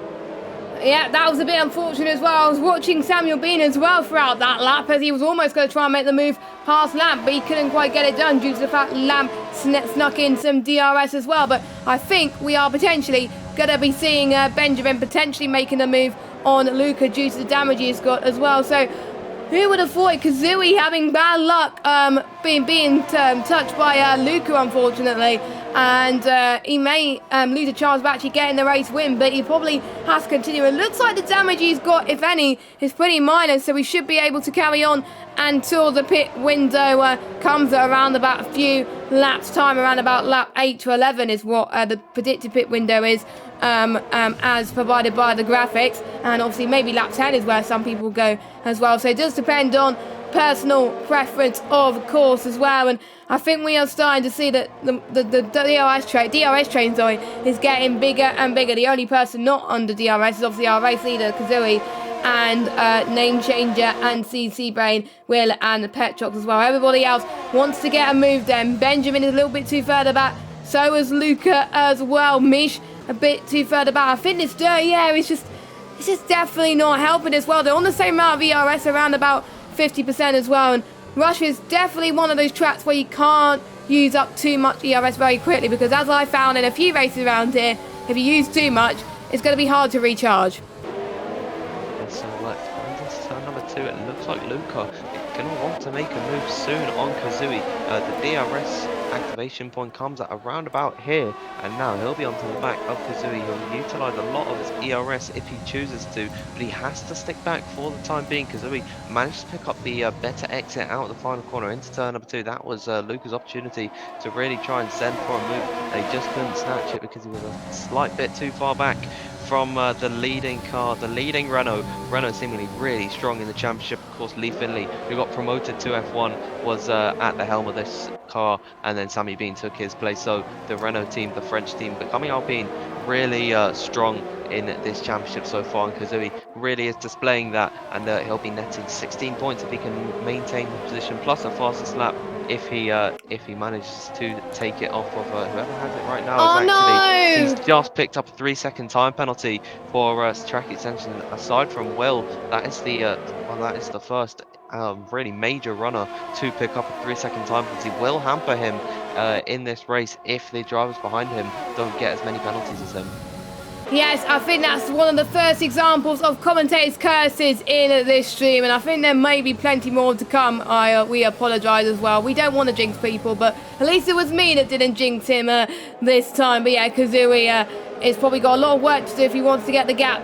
Yeah, that was a bit unfortunate as well. I was watching Samuel Bean as well throughout that lap, as he was almost going to try and make the move past Lamp, but he couldn't quite get it done due to the fact Lamp snuck in some DRS as well. But I think we are potentially going to be seeing Benjamin potentially making a move on Luca due to the damage he's got as well. So who would have thought Kazooie having bad luck being touched by Luca, unfortunately. And he may lose a chance of actually getting the race win, but he probably has to continue. It looks like the damage he's got, if any, is pretty minor, so we should be able to carry on until the pit window comes at around about a few laps time, around about lap 8 to 11 is what the predicted pit window is, as provided by the graphics. And obviously maybe lap 10 is where some people go as well, so it does depend on personal preference, of course, as well. And I think we are starting to see that the DRS train is getting bigger and bigger. The only person not under DRS is obviously our race leader Kazooie, and Name Changer and CC Brain, Will and Petrox as well. Everybody else wants to get a move then. Benjamin is a little bit too further back, so is Luca as well. Mish a bit too further back. I think this dirty air is just definitely not helping as well. They're on the same amount of ERS, around about 50% as well, and Russia is definitely one of those tracks where you can't use up too much ERS very quickly, because as I found in a few races around here, if you use too much, it's going to be hard to recharge. So this turn number 2, it looks like Luca is going to want to make a move soon on Kazooie. The DRS activation point comes at around about here, and now he'll be onto the back of Kazooie. He'll utilise a lot of his ERS if he chooses to, but he has to stick back for the time being. Kazooie managed to pick up the better exit out of the final corner into turn number 2. That was Luca's opportunity to really try and send for a move, and he just couldn't snatch it because he was a slight bit too far back from the leading car, the leading Renault. Renault seemingly really strong in the championship. Of course, Lee Finley, who got promoted to F1, was at the helm of this car, and then Sammy Bean took his place. So the Renault team, the French team, becoming Alpine, really strong in this championship so far, and Kazooie really is displaying that, and he'll be netting 16 points if he can maintain the position, plus a fastest lap if he manages to take it off of whoever has it right now. He's just picked up a 3-second time penalty for track extension. Aside from Will, that is the first really major runner to pick up a 3-second time penalty. Will hamper him in this race if the drivers behind him don't get as many penalties as him. Yes, I think that's one of the first examples of commentators' curses in this stream, and I think there may be plenty more to come. We apologise as well. We don't want to jinx people, but at least it was me that didn't jinx him this time. But yeah, Kazooie has probably got a lot of work to do if he wants to get the gap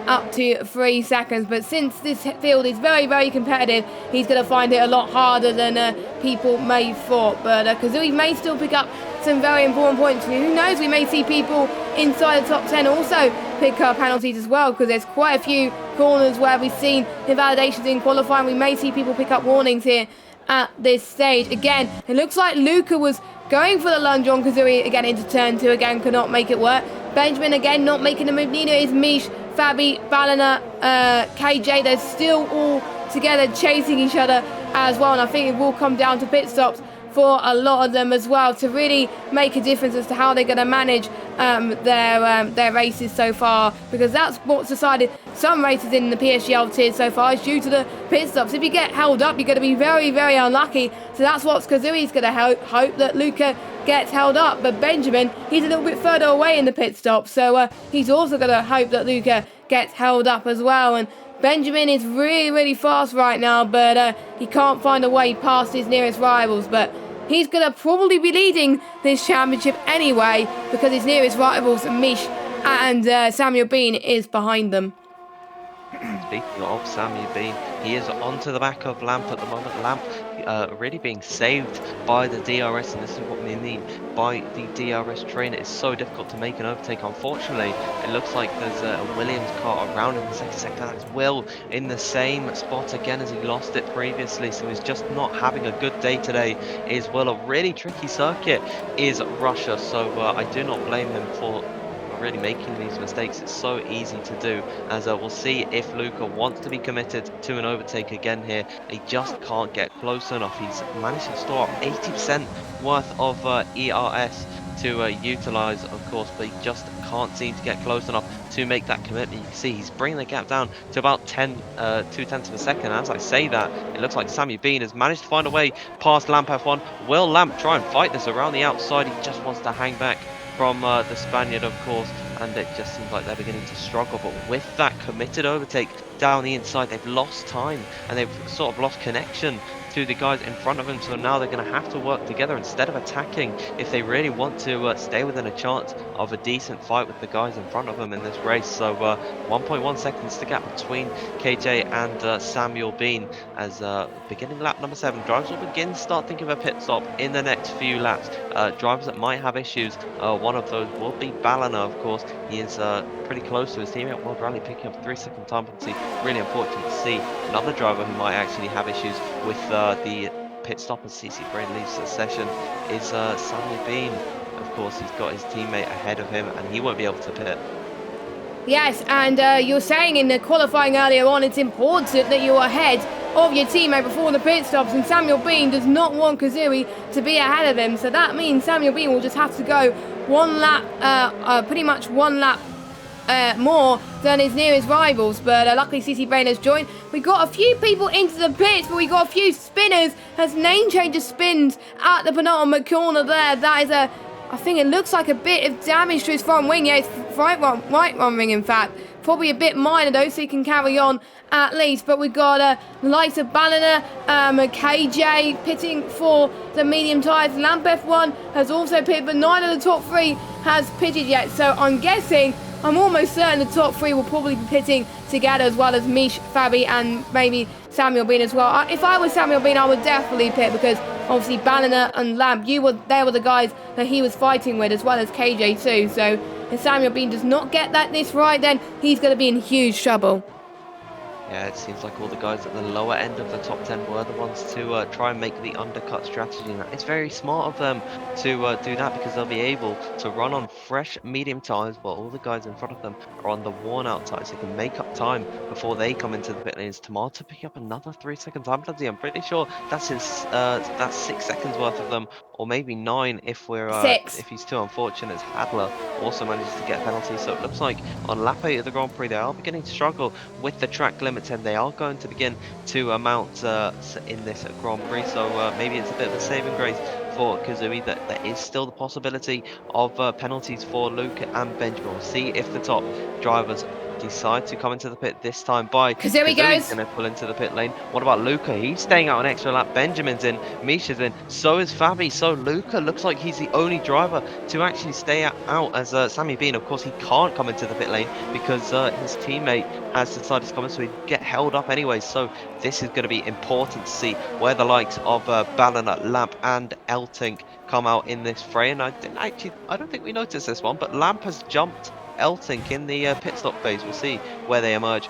up to 3 seconds. But since this field is very, very competitive, he's going to find it a lot harder than people may thought. But Kazooie may still pick up some very important points. Who knows, we may see people inside the top 10 also pick up penalties as well, because there's quite a few corners where we've seen invalidations in qualifying. We may see people pick up warnings here at this stage. Again, it looks like Luca was going for the lunge on Kazooie again into turn 2, again could not make it work. Benjamin again not making a move, neither is Mish, Fabi, Ballina, KJ. They're still all together chasing each other as well, and I think it will come down to pit stops for a lot of them as well to really make a difference as to how they're going to manage their races so far, because that's what's decided some races in the PSGL tiers so far is due to the pit stops. If you get held up, you're going to be very, very unlucky. So that's what Kazooie's going to hope that Luca gets held up. But Benjamin, he's a little bit further away in the pit stop, so he's also going to hope that Luca gets held up as well. And Benjamin is really, really fast right now, but he can't find a way past his nearest rivals. But he's going to probably be leading this championship anyway, because his nearest rivals, Mish and Samuel Bean, is behind them. Speaking of Samuel Bean, he is onto the back of Lamp at the moment. Lamp really being saved by the DRS, and this is what we mean by the DRS train. It's so difficult to make an overtake. Unfortunately, it looks like there's a Williams car around in the second sector. That's Will in the same spot again as he lost it previously, so he's just not having a good day today. Is Will. A really tricky circuit is Russia, so I do not blame him for really making these mistakes. It's so easy to do, as we'll see if Luca wants to be committed to an overtake again here. He just can't get close enough. He's managed to store up 80% worth of ERS to utilize, of course, but he just can't seem to get close enough to make that commitment. You can see he's bringing the gap down to about 2/10 of a second. As I say that, it looks like Sammy Bean has managed to find a way past Lamp F1. Will Lamp try and fight this around the outside? He just wants to hang back from the Spaniard, of course, and it just seems like they're beginning to struggle. But with that committed overtake down the inside, they've lost time and they've sort of lost connection to the guys in front of them, so now they're going to have to work together instead of attacking if they really want to stay within a chance of a decent fight with the guys in front of them in this race. So 1.1 seconds to gap between KJ and Samuel Bean as beginning lap number 7. Drivers will begin to start thinking of a pit stop in the next few laps. Drivers that might have issues, one of those will be Ballina, of course. He is pretty close to his teammate World Rally, picking up 3-second time penalty. Really important to see. Another driver who might actually have issues with the pit stop as CC Brain leaves the session is Samuel Bean. Of course, he's got his teammate ahead of him and he won't be able to pit. Yes, and you're saying in the qualifying earlier on it's important that you're ahead of your teammate before the pit stops, and Samuel Bean does not want Kazooie to be ahead of him, so that means Samuel Bean will just have to go one lap, pretty much one lap more than his nearest rivals. But luckily CC Brain has joined. We got a few people into the pits, but we got a few spinners as Name Changer spins at the penultimate corner there. That is I think it looks like a bit of damage to his front wing. Yeah, it's right one ring in fact. Probably a bit minor though, so he can carry on at least. But we've got the likes of Ballina, KJ pitting for the medium tyres. Lamp F1 has also pitted, but neither of the top 3 has pitted yet. So I'm almost certain the top 3 will probably be pitting together, as well as Mish, Fabi, and maybe Samuel Bean as well. If I was Samuel Bean, I would definitely pit, because obviously Ballina and Lamp, they were the guys that he was fighting with, as well as KJ too. So if Samuel Bean does not get this right, then he's going to be in huge trouble. Yeah, it seems like all the guys at the lower end of the top 10 were the ones to try and make the undercut strategy. Now, it's very smart of them to do that, because they'll be able to run on fresh medium tyres while all the guys in front of them are on the worn out tyres. They can make up time before they come into the pit lanes. Tomato picking up another 3-second time penalty. I'm pretty sure that's 6 seconds worth of them, or maybe 9 if if he's too unfortunate. As Hadler also manages to get a penalty. So it looks like on lap 8 of the Grand Prix they are beginning to struggle with the track limits, and they are going to begin to mount in this Grand Prix. So maybe it's a bit of a saving grace for Kazooie that there is still the possibility of penalties for Luke and Benjamin. We'll see if the top drivers decide to come into the pit this time. Kazooie goes. Going to pull into the pit lane. What about Luca? He's staying out an extra lap. Benjamin's in, Misha's in, so is Fabi. So Luca looks like he's the only driver to actually stay out, as Sammy Bean, of course, he can't come into the pit lane because his teammate has decided to come in, so he'd get held up anyway. So this is going to be important to see where the likes of Ballina, Lamp and Eltink come out in this fray. And I don't think we noticed this one, but Lamp has jumped Eltink in the pit stop phase. We'll see where they emerge,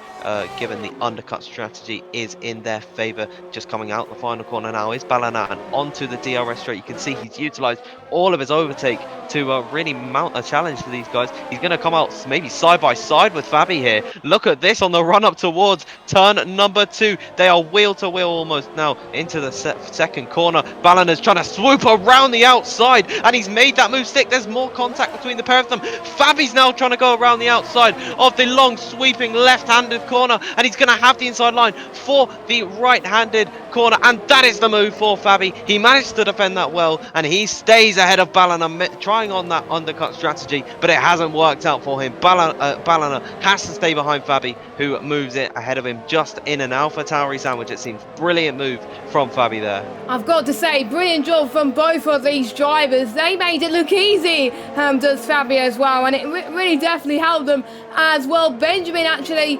given the undercut strategy is in their favour. Just coming out the final corner now is Ballina, and onto the DRS straight. You can see he's utilised all of his overtake to really mount a challenge to these guys. He's going to come out maybe side by side with Fabi here. Look at this on the run up towards turn number 2. They are wheel to wheel almost now into the second corner. Ballina's trying to swoop around the outside, and he's made that move stick. There's more contact between the pair of them. Fabi's now trying to go around the outside of the long sweeping left-handed corner, and he's going to have the inside line for the right-handed corner, and that is the move for Fabi. He managed to defend that well, and he stays ahead of Ballina, trying on that undercut strategy, but it hasn't worked out for him. Ballina has to stay behind Fabi, who moves it ahead of him just in an Alpha Tauri sandwich. It seems brilliant move from Fabi there. I've got to say, brilliant job from both of these drivers. They made it look easy, does Fabi as well, and it really definitely helped them as well. Benjamin actually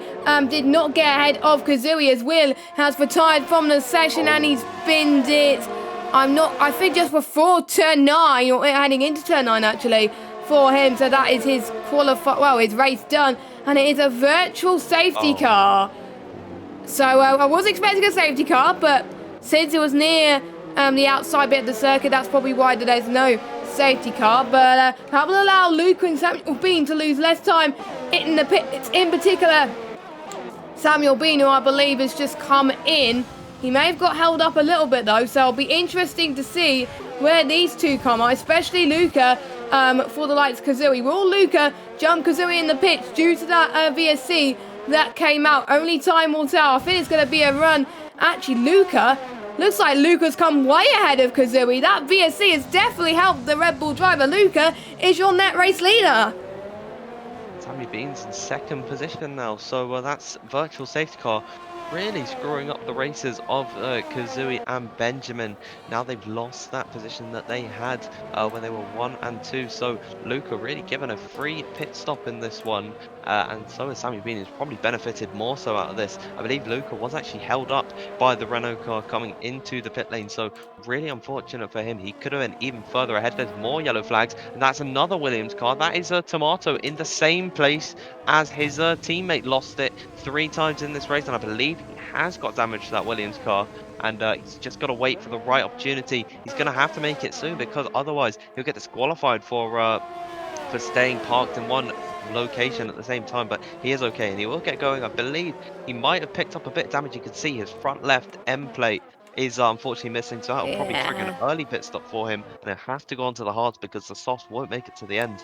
did not get ahead of Kazooie, as Will has retired from the session and he's binned it. I think just before turn 9, or heading into turn 9 actually, for him. So that is his his race done, and it is a virtual safety car. So I was expecting a safety car, but since it was near the outside bit of the circuit, that's probably why there's no safety car. But that will allow Luke and Samuel Bean to lose less time in the pit. It's in particular Samuel Bean, who I believe has just come in. He may have got held up a little bit though, so it'll be interesting to see where these two come out, especially Luca for the likes of Kazooie. Will Luca jump Kazooie in the pits due to that VSC that came out? Only time will tell. I think it's going to be a run. Actually, looks like Luca's come way ahead of Kazooie. That VSC has definitely helped the Red Bull driver. Luca is your net race leader. Sammy Bean's in second position now, so that's virtual safety car really screwing up the races of Kazooie and Benjamin. Now they've lost that position that they had when they were 1 and 2. So Luca really given a free pit stop in this one, and so has Sammy Bean, who's probably benefited more so out of this. I believe Luca was actually held up by the Renault car coming into the pit lane, so really unfortunate for him. He could have been even further ahead. There's more yellow flags, and that's another Williams car. That is a Tomato in the same place as his teammate. Lost it 3 times in this race, and I believe he has got damage to that Williams car, and he's just got to wait for the right opportunity. He's going to have to make it soon, because otherwise he'll get disqualified for staying parked in one location at the same time. But he is okay, and he will get going. I believe he might have picked up a bit of damage. You can see his front left end plate is unfortunately missing, so that'll probably trigger an early pit stop for him, and he'll have to go on to the hards because the softs won't make it to the end.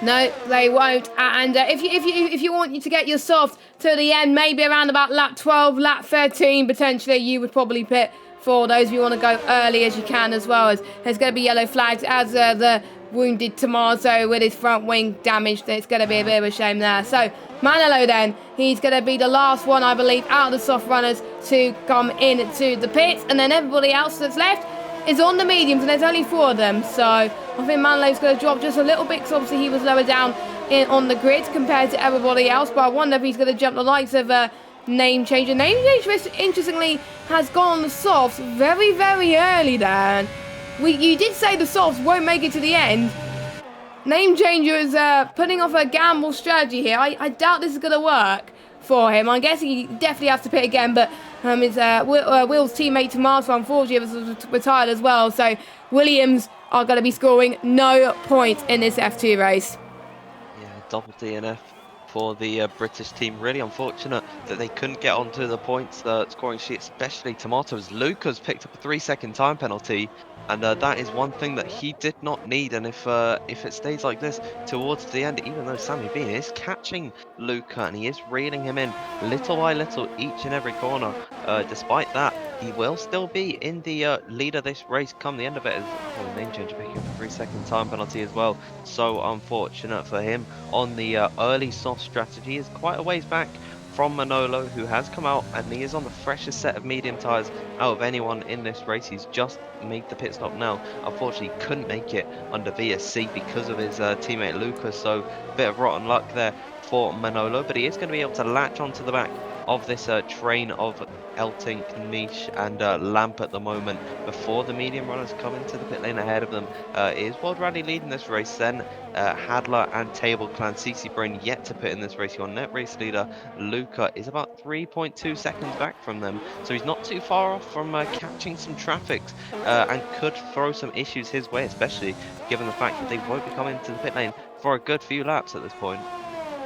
No, they won't. And if you want to get your soft to the end, maybe around about lap 12, lap 13, potentially, you would probably pit for those if you want to go early as you can, as well as there's going to be yellow flags as the wounded Tomato with his front wing damaged. It's going to be a bit of a shame there. So Manolo then, he's going to be the last one, I believe, out of the soft runners to come into the pits, and then everybody else that's left is on the mediums, and there's only 4 of them. So I think Manolo's going to drop just a little bit, because obviously he was lower down on the grid compared to everybody else. But I wonder if he's going to jump the likes of Name Changer. Name Changer, interestingly, has gone on the softs very, very early there. You did say the softs won't make it to the end. Name Changer is putting off a gamble strategy here. I doubt this is going to work for him. I guess he definitely has to pit again, but his Will's teammate Tomato, unfortunately, was retired as well. So Williams are going to be scoring no points in this F2 race. Yeah, double DNF for the British team. Really unfortunate that they couldn't get onto the points scoring sheet, especially Tomatoes. Lucas picked up a 3-second time penalty, and that is one thing that he did not need. And if it stays like this towards the end, even though Sammy Bean is catching Luca and he is reeling him in little by little each and every corner, despite that, he will still be in the lead of this race come the end of it. As Name Changer picking up a 3-second time penalty as well. So unfortunate for him on the early soft strategy. Is quite a ways back from Manolo, who has come out, and he is on the freshest set of medium tyres out of anyone in this race. He's just made the pit stop now. Unfortunately, couldn't make it under VSC because of his teammate Lucas, so a bit of rotten luck there for Manolo, but he is going to be able to latch onto the back of this train of Eltink, Niche and Lamp at the moment before the medium runners come into the pit lane ahead of them. Is World Rally leading this race, then Hadler and Table Clan. CC Brain yet to pit in this race. Your net race leader Luca is about 3.2 seconds back from them, so he's not too far off from catching some traffic and could throw some issues his way, especially given the fact that they won't be coming into the pit lane for a good few laps at this point.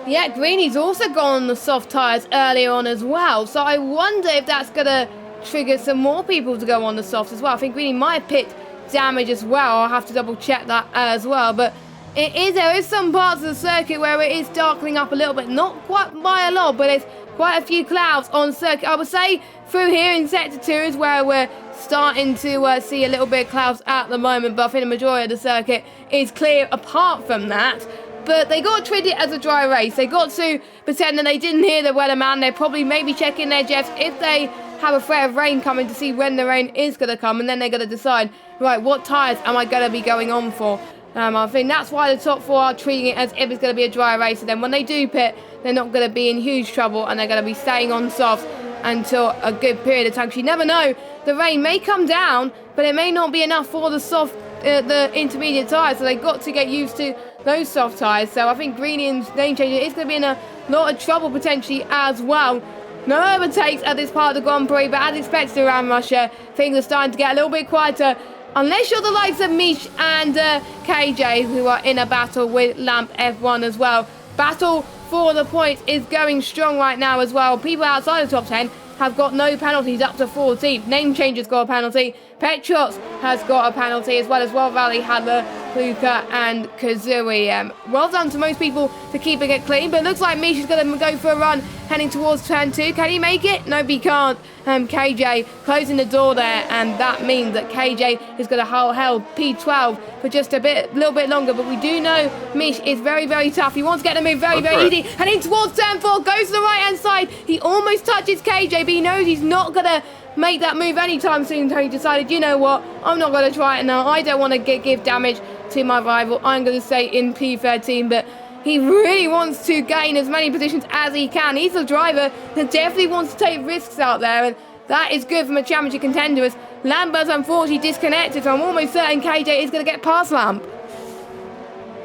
Yeah, Greeny's also gone on the soft tyres earlier on as well, so I wonder if that's going to trigger some more people to go on the softs as well. I think Greeny might pit damage as well. I'll have to double check that as well, but there is some parts of the circuit where it is darkening up a little bit, not quite by a lot, but there's quite a few clouds on circuit. I would say through here in Sector 2 is where we're starting to see a little bit of clouds at the moment, but I think the majority of the circuit is clear apart from that. But they got to treat it as a dry race. They got to pretend that they didn't hear the weatherman. They're probably maybe checking their jets if they have a threat of rain coming to see when the rain is going to come, and then they're going to decide, right, what tyres am I going to be going on for? I think that's why the top 4 are treating it as if it's going to be a dry race, and then when they do pit, they're not going to be in huge trouble, and they're going to be staying on softs until a good period of time. Because you never know, the rain may come down, but it may not be enough for the soft, the intermediate tyres, so they've got to get used to those soft tyres. So I think Greeny and Name Changer is going to be in a lot of trouble potentially as well. No overtakes at this part of the Grand Prix, but as expected around Russia, things are starting to get a little bit quieter. Unless you're the likes of Mish and KJ, who are in a battle with Lamp F1 as well. Battle for the points is going strong right now as well. People outside the top 10 have got no penalties up to 14th. Name Changer's got a penalty. Petros has got a penalty, as well as Valley, Hadler, Luca and Kazui. Well done to most people for keeping it clean, but it looks like Misha's going to go for a run heading towards turn 2. Can he make it? Nope, he can't. KJ closing the door there, and that means that KJ is going to hold P12 for just a little bit longer, but we do know Mish is very, very tough. He wants to get the move very, very easy, heading towards turn 4, goes to the right-hand side. He almost touches KJ, but he knows he's not going to make that move anytime soon, so he decided, you know what, I'm not going to try it now. I don't want to give damage to my rival. I'm going to stay in P13, but he really wants to gain as many positions as he can. He's a driver that definitely wants to take risks out there, and that is good from a championship contender, as Lambert's unfortunately disconnected, so I'm almost certain KJ is going to get past Lamp.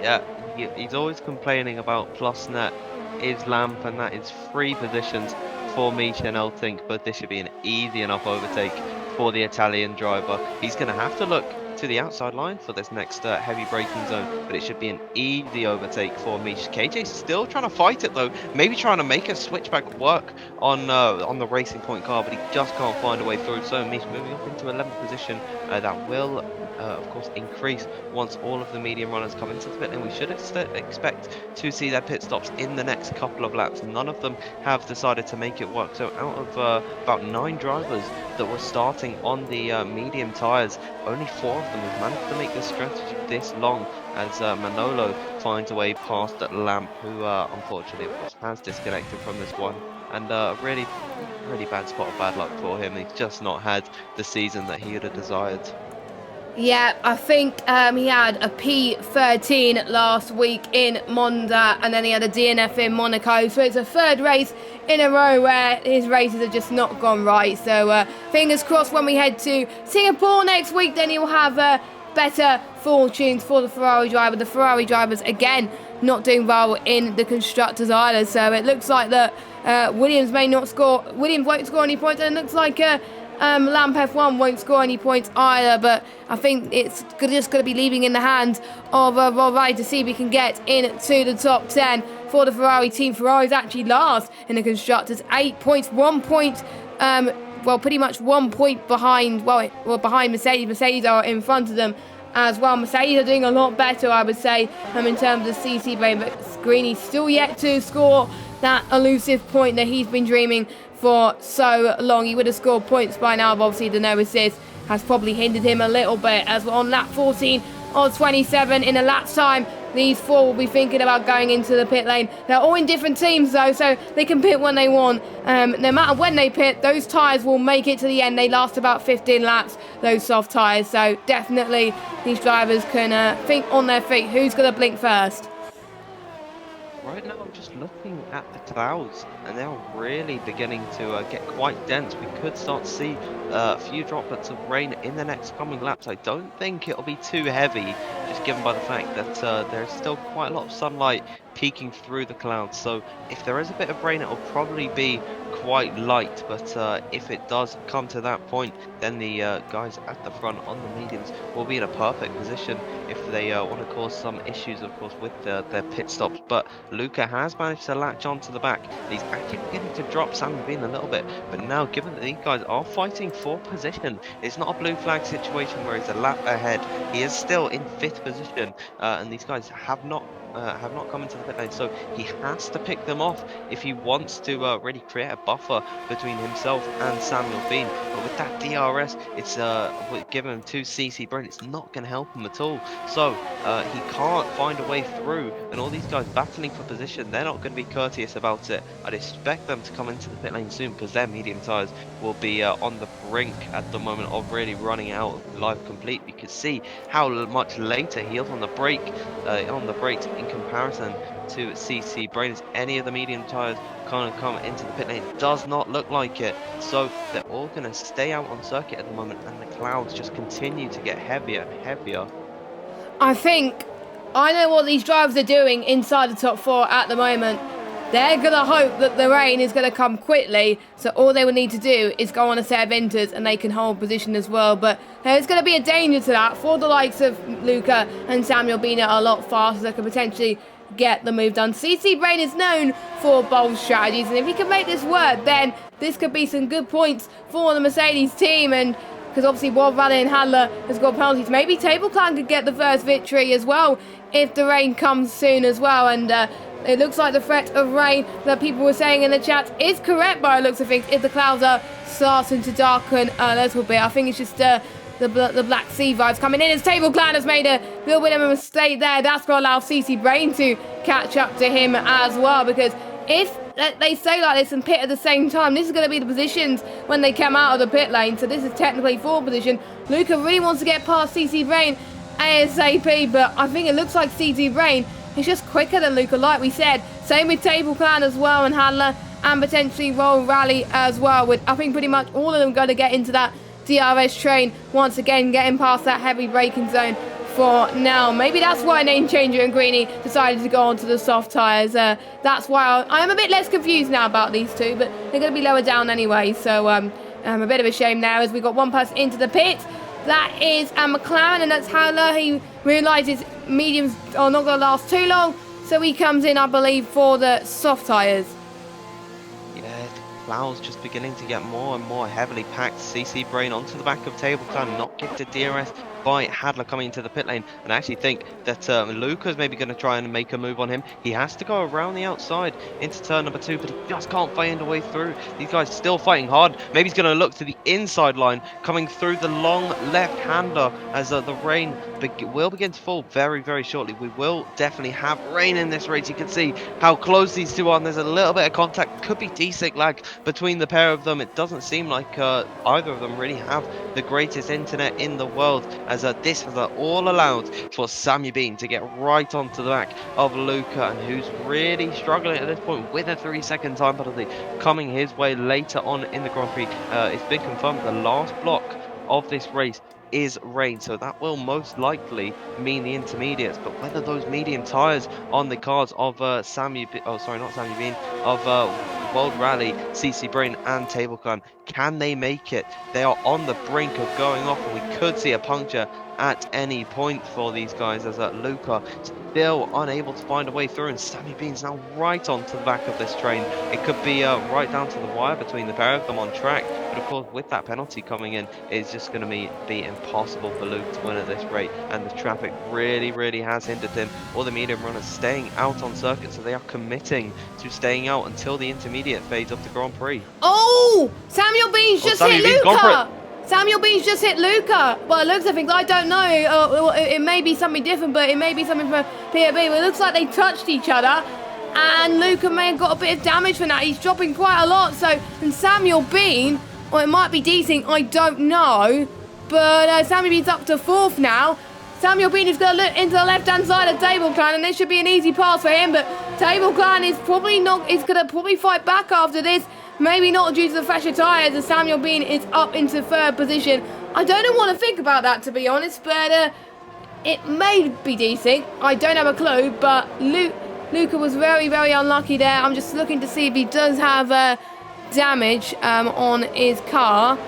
Yeah, he's always complaining about plus net is Lamp, and that is 3 positions for Misha and Eltink, but this should be an easy enough overtake for the Italian driver. He's going to have to look to the outside line for this next heavy braking zone, but it should be an easy overtake for Misha. KJ's still trying to fight it though, maybe trying to make a switchback work on the Racing Point car, but he just can't find a way through. So Misha moving up into 11th position. That will of course increase once all of the medium runners come into the pit, and we should expect to see their pit stops in the next couple of laps. None of them have decided to make it work, so out of about 9 drivers that were starting on the medium tyres, only 4 of them have managed to make this strategy this long, as Manolo finds a way past Lamp, who unfortunately of course has disconnected from this one, and really bad spot of bad luck for him. He's just not had the season that he would have desired. Yeah, I think he had a P13 last week in Monza, and then he had a DNF in Monaco. So it's a 3rd race in a row where his races have just not gone right. So fingers crossed when we head to Singapore next week, then he'll have better fortunes for the Ferrari driver. The Ferrari drivers, again, not doing well in the constructors either. So it looks like that Williams won't score any points, and it looks like Lamp F1 won't score any points either, but I think it's just going to be leaving in the hands of Ferrari to see if we can get into the top 10 for the Ferrari team. Ferrari's actually last in the constructors, 8 points, 1 point, pretty much 1 point behind, behind Mercedes. Mercedes are in front of them as well. Mercedes are doing a lot better, I would say, in terms of CC brain, but Greeny's still yet to score that elusive point that he's been dreaming for so long. He would have scored points by now, but obviously the no assist has probably hindered him a little bit, as we're on lap 14 or 27 in a lap's time. These 4 will be thinking about going into the pit lane. They're all in different teams though, so they can pit when they want. No matter when they pit, those tyres will make it to the end. They last about 15 laps, those soft tyres, so definitely these drivers can think on their feet. Who's going to blink first? Right now I'm just looking at the clouds, and they're really beginning to get quite dense. We could start to see a few droplets of rain in the next coming laps. I don't think it'll be too heavy, just given by the fact that there's still quite a lot of sunlight peeking through the clouds. So if there is a bit of rain, it'll probably be quite light, but if it does come to that point, then the guys at the front on the mediums will be in a perfect position if they want to cause some issues, of course, with their pit stops. But Luca has managed to latch onto the back. He's actually beginning to drop Sam Levine a little bit, but now, given that these guys are fighting for position, it's not a blue flag situation where he's a lap ahead. He is still in 5th position, and these guys have not come into the pit lane, so he has to pick them off if he wants to really create a buffer between himself and Samuel Bean. But with that DRS, it's giving him 2 CC brain, it's not going to help him at all. So he can't find a way through, and all these guys battling for position, they're not going to be courteous about it. I'd expect them to come into the pit lane soon, because their medium tyres will be on the brink at the moment of really running out of life complete. You can see how much later he is on the brakes in comparison to CC Brain. As any of the medium tyres kind of come into the pit lane, it does not look like it. So they're all going to stay out on circuit at the moment, and the clouds just continue to get heavier and heavier. I know what these drivers are doing inside the top 4 at the moment. They're going to hope that the rain is going to come quickly, so all they will need to do is go on a set of inters and they can hold position as well. But there's going to be a danger to that for the likes of Luca and Samuel being a lot faster, that could potentially get the move done. CC Brain is known for bold strategies, and if he can make this work, then this could be some good points for the Mercedes team. And because obviously World Rally and Handler has got penalties. Maybe Table Clan could get the first victory as well if the rain comes soon as well. And it looks like the threat of rain that people were saying in the chat is correct by the looks of things. If the clouds are starting to darken a little bit, I think it's just the Black Sea vibes coming in. As Table Clan has made a little bit of a mistake there. That's going to allow CC Brain to catch up to him as well, because if they stay like this and pit at the same time, this is going to be the positions when they come out of the pit lane. So this is technically forward position. Luca really wants to get past CC Brain ASAP, but I think it looks like CC Brain is just quicker than Luca, like we said. Same with Table Clan as well, and Handler, and potentially Roll Rally as well, with I think pretty much all of them going to get into that DRS train once again, getting past that heavy braking zone for now. Maybe that's why Name Changer and Greeny decided to go onto the soft tyres. That's why I'm a bit less confused now about these two, but they're going to be lower down anyway. So a bit of a shame now as we got one person into the pit. That is McLaren, and that's Howler. He realises mediums are not going to last too long, so he comes in, I believe, for the soft tyres. Yeah, clouds just beginning to get more and more heavily packed. CC Brain onto the back of Table Clan, not gifted DRS by Handler coming into the pit lane. And I actually think that Luca's maybe going to try and make a move on him. He has to go around the outside into turn number 2, but he just can't find a way through. These guys still fighting hard. Maybe he's going to look to the inside line, coming through the long left-hander as the rain will begin to fall very, very shortly. We will definitely have rain in this race. You can see how close these two are, and there's a little bit of contact. Could be desync lag between the pair of them. It doesn't seem like either of them really have the greatest internet in the world, as this has all allowed for Sammy Bean to get right onto the back of Luca, and who's really struggling at this point with a 3-second time penalty coming his way later on in the Grand Prix. It's been confirmed the last block of this race is rain, so that will most likely mean the intermediates. But whether those medium tyres on the cars of World Rally, CC Brain and Table Clan, can they make it? They are on the brink of going off, and we could see a puncture at any point for these guys, as Luca still unable to find a way through, and Sammy Bean's now right onto the back of this train. It could be right down to the wire between the pair of them on track, but of course with that penalty coming in, it's just going to be impossible for Luke to win at this rate, and the traffic really has hindered him. All the medium runners staying out on circuit, so they are committing to staying out until the intermediate phase of the Grand Prix. Oh! Samuel Bean's just hit Luca! Samuel Bean's just hit Luca. Well, it looks like things, I don't know. It may be something different, but it may be something from POB. But it looks like they touched each other, and Luca may have got a bit of damage from that. He's dropping quite a lot. So, and Samuel Bean, or it might be decent, I don't know. But Samuel Bean's up to 4th now. Samuel Bean is going to look into the left-hand side of Table Clan, and this should be an easy pass for him. But Table Clan is probably not. Is going to probably fight back after this. Maybe not due to the fresher tyres, as Samuel Bean is up into 3rd position. I don't know what to think about that, to be honest, but it may be decent. I don't have a clue, but Luca was very unlucky there. I'm just looking to see if he does have damage on his car.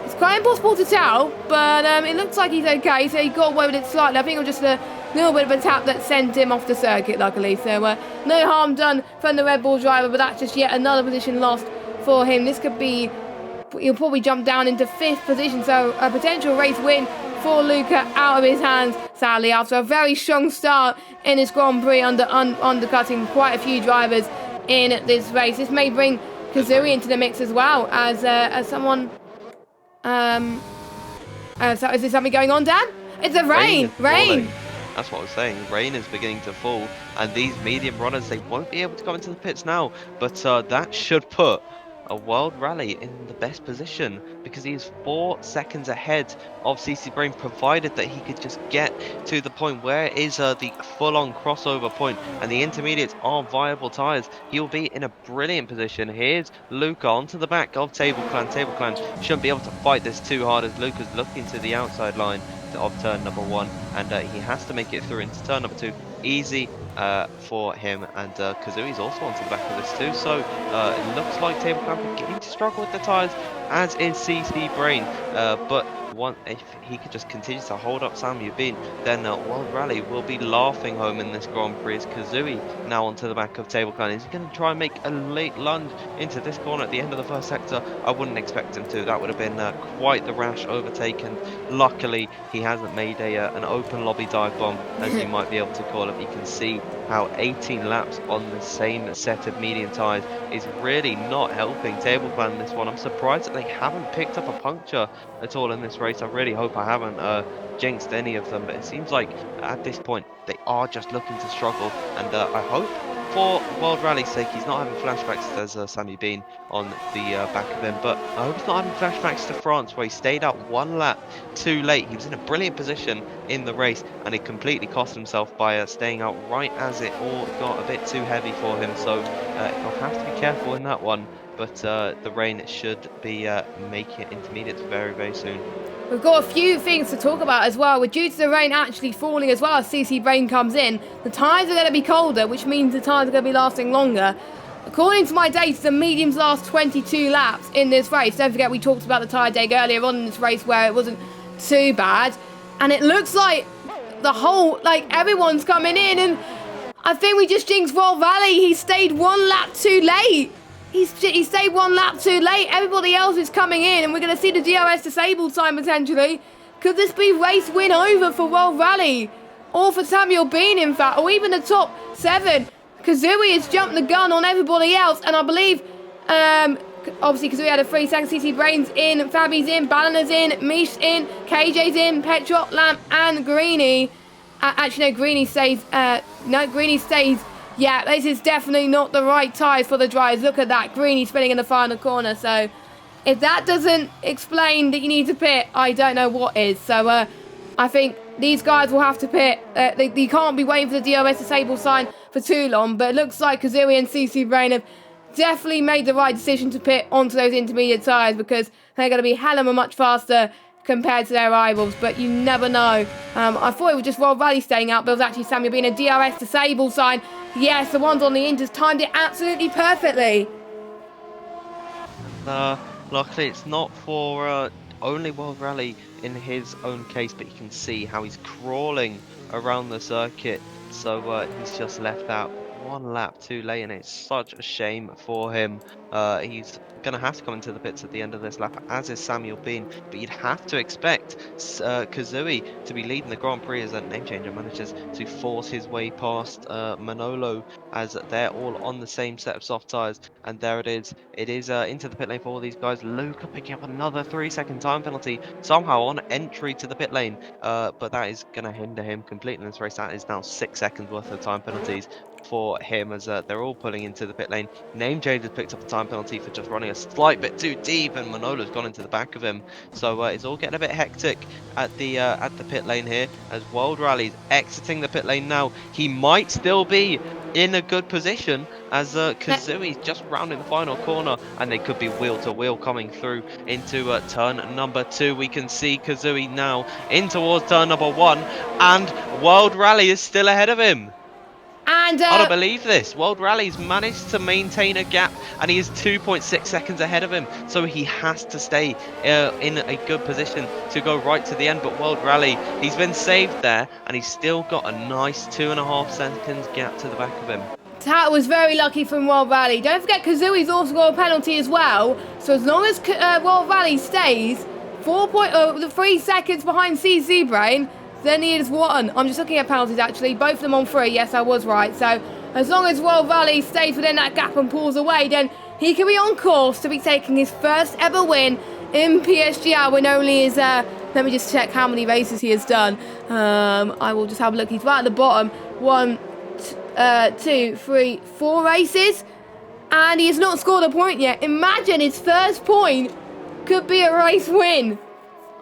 It's quite impossible to tell, but it looks like he's okay, so he got away with it slightly. I think it was just a little bit of a tap that sent him off the circuit, luckily. So no harm done from the Red Bull driver, but that's just yet another position lost for him. This could be, he'll probably jump down into 5th position, so a potential race win for Luca out of his hands, sadly, after a very strong start in his Grand Prix, undercutting quite a few drivers in this race. This may bring Kazooie into the mix as well, as someone... so is there something going on, Dan? It's a rain! That's what I was saying. Rain is beginning to fall, and these medium runners, they won't be able to come into the pits now, but that should put a World Rally in the best position, because he is 4 seconds ahead of CC Brain, provided that he could just get to the point where is the full-on crossover point and the intermediates are viable tyres. He will be in a brilliant position. Here's Luca onto the back of Table Clan. Table Clan shouldn't be able to fight this too hard, as Luca's looking to the outside line of turn number 1, and he has to make it through into turn number 2. Easy for him, and Kazooie's also onto the back of this too, so it looks like Table Clan beginning to struggle with the tyres as is CC Brain. But if he could just continue to hold up Samuel Bean, then World Rally will be laughing home in this Grand Prix. As Kazui now onto the back of Table Clan. Is he going to try and make a late lunge into this corner at the end of the first sector? I wouldn't expect him to. That would have been quite the rash overtake, and luckily he hasn't made an open lobby dive bomb, as you might be able to call it. You can see how 18 laps on the same set of medium tyres is really not helping Table Clan this one. I'm surprised that they haven't picked up a puncture at all in this race. I really hope I haven't jinxed any of them, but it seems like at this point they are just looking to struggle, and I hope for World Rally's sake he's not having flashbacks. There's Sammy Bean on the back of him, but I hope he's not having flashbacks to France, where he stayed out one lap too late. He was in a brilliant position in the race, and he completely cost himself by staying out right as it all got a bit too heavy for him. So he'll have to be careful in that one, but the rain should be making it intermediates very, very soon. We've got a few things to talk about as well. With due to the rain actually falling as well as CC Brain comes in, the tyres are going to be colder, which means the tyres are going to be lasting longer. According to my data, the mediums last 22 laps in this race. Don't forget we talked about the tyre dig earlier on in this race where it wasn't too bad. And it looks like everyone's coming in, and I think we just jinxed World Rally. He stayed one lap too late. He stayed one lap too late. Everybody else is coming in, and we're going to see the DRS disabled sign potentially. Could this be race win over for World Rally? Or for Samuel Bean, in fact, or even the top 7. Kazui has jumped the gun on everybody else, and I believe, obviously Kazui had a 3 second, CC Brain's in, Fabi's in, Ballina's in, Mish in, KJ's in, Petrot, Lamp, and Greeny. Actually, no, Greeny stays. Greeny stays. Yeah, this is definitely not the right tyres for the drivers. Look at that, Greeny spinning in the final corner. So, if that doesn't explain that you need to pit, I don't know what is. So, I think these guys will have to pit. They can't be waiting for the DRS disable sign for too long. But it looks like Kazui and CC Brain have definitely made the right decision to pit onto those intermediate tyres, because they're going to be hell of a much faster compared to their rivals, but you never know. I thought it was just World Rally staying out, but it was actually Samuel Bean, a DRS disable sign. Yes, the ones on the Inters timed it absolutely perfectly. Luckily it's not for only World Rally in his own case, but you can see how he's crawling around the circuit, so he's just left out one lap too late, and it's such a shame for him. He's going to have to come into the pits at the end of this lap, as is Samuel Bean, but you'd have to expect Kazui to be leading the Grand Prix as that name changer manages to force his way past Manolo, as they're all on the same set of soft tyres. And there it is into the pit lane for all these guys. Luca picking up another 3-second time penalty somehow on entry to the pit lane, but that is going to hinder him completely in this race. That is now 6 seconds worth of time penalties for him, as they're all pulling into the pit lane. Name change has picked up a time penalty for just running a slight bit too deep, and Manolo's gone into the back of him. So it's all getting a bit hectic at the pit lane here, as World Rally's exiting the pit lane now. He might still be in a good position, as Kazui's just rounding the final corner, and they could be wheel to wheel coming through into turn number 2. We can see Kazui now in towards turn number 1, and World Rally is still ahead of him. And I don't believe this. World Rally's managed to maintain a gap, and he is 2.6 seconds ahead of him. So he has to stay in a good position to go right to the end. But World Rally, he's been saved there, and he's still got a nice 2.5 seconds gap to the back of him. That was very lucky from World Rally. Don't forget Kazui's also got a penalty as well. So as long as World Rally stays 3 seconds behind CC Brain, then he is 1. I'm just looking at penalties actually. Both of them on 3. Yes, I was right. So as long as World Rally stays within that gap and pulls away, then he can be on course to be taking his first ever win in PSGL, when only his... let me just check how many races he has done. I will just have a look. He's right at the bottom. 1, 2, 3, 4 races. And he has not scored a point yet. Imagine his first point could be a race win.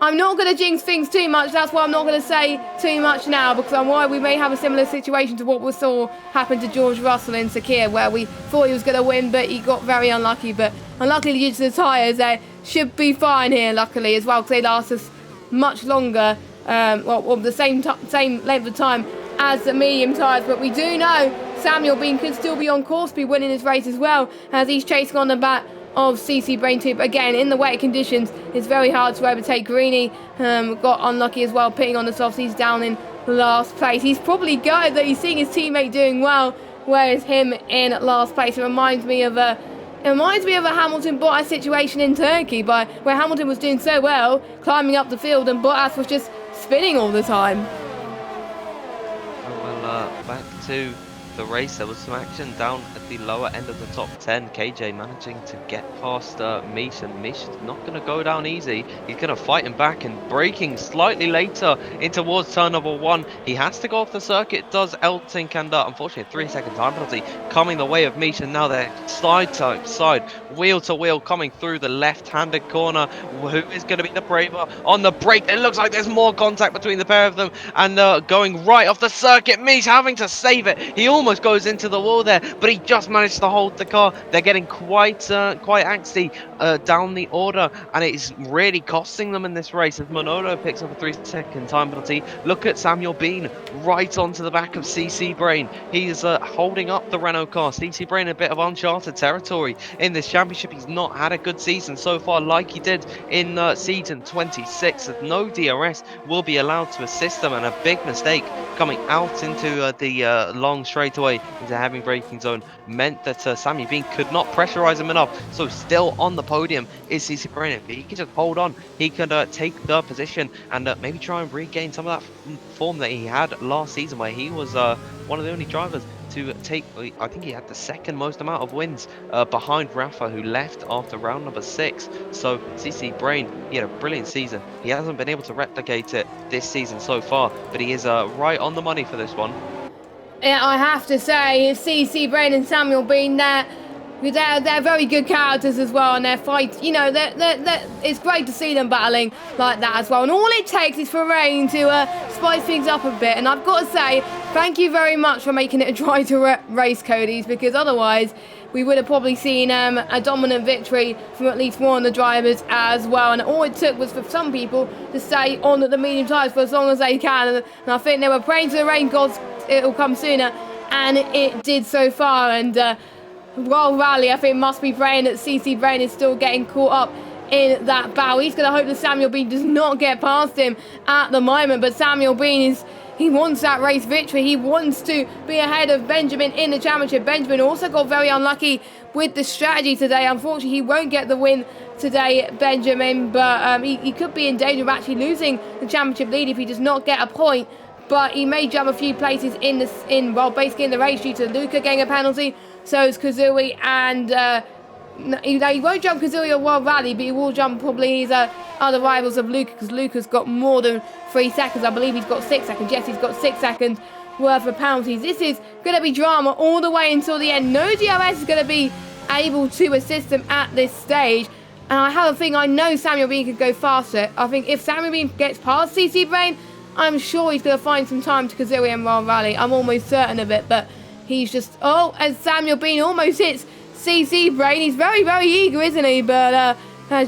I'm not going to jinx things too much. That's why I'm not going to say too much now, because I'm worried we may have a similar situation to what we saw happen to George Russell in Sakir, where we thought he was going to win, but he got very unlucky. But unluckily due to the tyres, they should be fine here, luckily, as well, because they last us much longer, the same length of time as the medium tyres. But we do know Samuel Bean could still be on course, be winning his race as well, as he's chasing on the back of CC Brain 2. But again, in the wet conditions, it's very hard to overtake. Greeny got unlucky as well, pitting on the softs. He's down in last place. He's probably gutted that he's seeing his teammate doing well, whereas him in last place. It reminds me of a Hamilton Bottas situation in Turkey, where Hamilton was doing so well, climbing up the field, and Bottas was just spinning all the time. Well, back to the race, there was some action down at the lower end of the top 10. KJ managing to get past Mish, and Mish is not going to go down easy. He's going to fight him back and braking slightly later in towards turn number 1. He has to go off the circuit, does Eltink, and unfortunately a 3-second time penalty coming the way of Mish, and now they're side to side, wheel to wheel, coming through the left-handed corner. Who is going to be the braver on the brake? It looks like there's more contact between the pair of them, and going right off the circuit. Mish having to save it. He almost goes into the wall there, but he just managed to hold the car. They're getting quite angsty down the order, and it's really costing them in this race as Manolo picks up a 3-second time penalty. Look at Samuel Bean right onto the back of CC Brain. He's holding up the Renault car. CC Brain a bit of uncharted territory in this championship. He's not had a good season so far like he did in season 26. No DRS will be allowed to assist them, and a big mistake coming out into the long straightaway into a heavy braking zone meant that Samuel Bean could not pressurize him enough. So still on the podium is CC Brain. If he can just hold on, he could take third position and maybe try and regain some of that form that he had last season, where he was one of the only drivers to take, I think he had the second most amount of wins behind Rafa, who left after round number 6. So CC Brain, he had a brilliant season. He hasn't been able to replicate it this season so far, but he is right on the money for this one. Yeah, I have to say, CC Brain and Samuel Bean, they're very good characters as well, and their fights, you know, it's great to see them battling like that as well. And all it takes is for rain to spice things up a bit. And I've got to say, thank you very much for making it a dry to race, Cody's, because otherwise we would have probably seen a dominant victory from at least one of the drivers as well. And all it took was for some people to stay on the medium tyres for as long as they can. And I think they were praying to the rain gods it'll come sooner, and it did so far. And Royal Rally, I think, must be praying that CC Brain is still getting caught up in that battle. He's going to hope that Samuel Bean does not get past him at the moment, but Samuel Bean he wants that race victory. He wants to be ahead of Benjamin in the championship. Benjamin also got very unlucky with the strategy today. Unfortunately, he won't get the win today, Benjamin, but he could be in danger of actually losing the championship lead if he does not get a point. But he may jump a few places basically in the race due to Luca getting a penalty. So is Kazui, and he won't jump Kazui or World Rally, but he will jump probably his other rivals of Luca, because Luca's got more than 3 seconds. I believe he's got 6 seconds. Yes, he's got 6 seconds worth of penalties. This is going to be drama all the way until the end. No DRS is going to be able to assist them at this stage. And I have a thing, I know Samuel Bean could go faster. I think if Samuel Bean gets past CC Brain, I'm sure he's going to find some time to Kazui and World Rally. I'm almost certain of it, but he's just, as Samuel Bean almost hits CC Brain. He's very, very eager, isn't he? But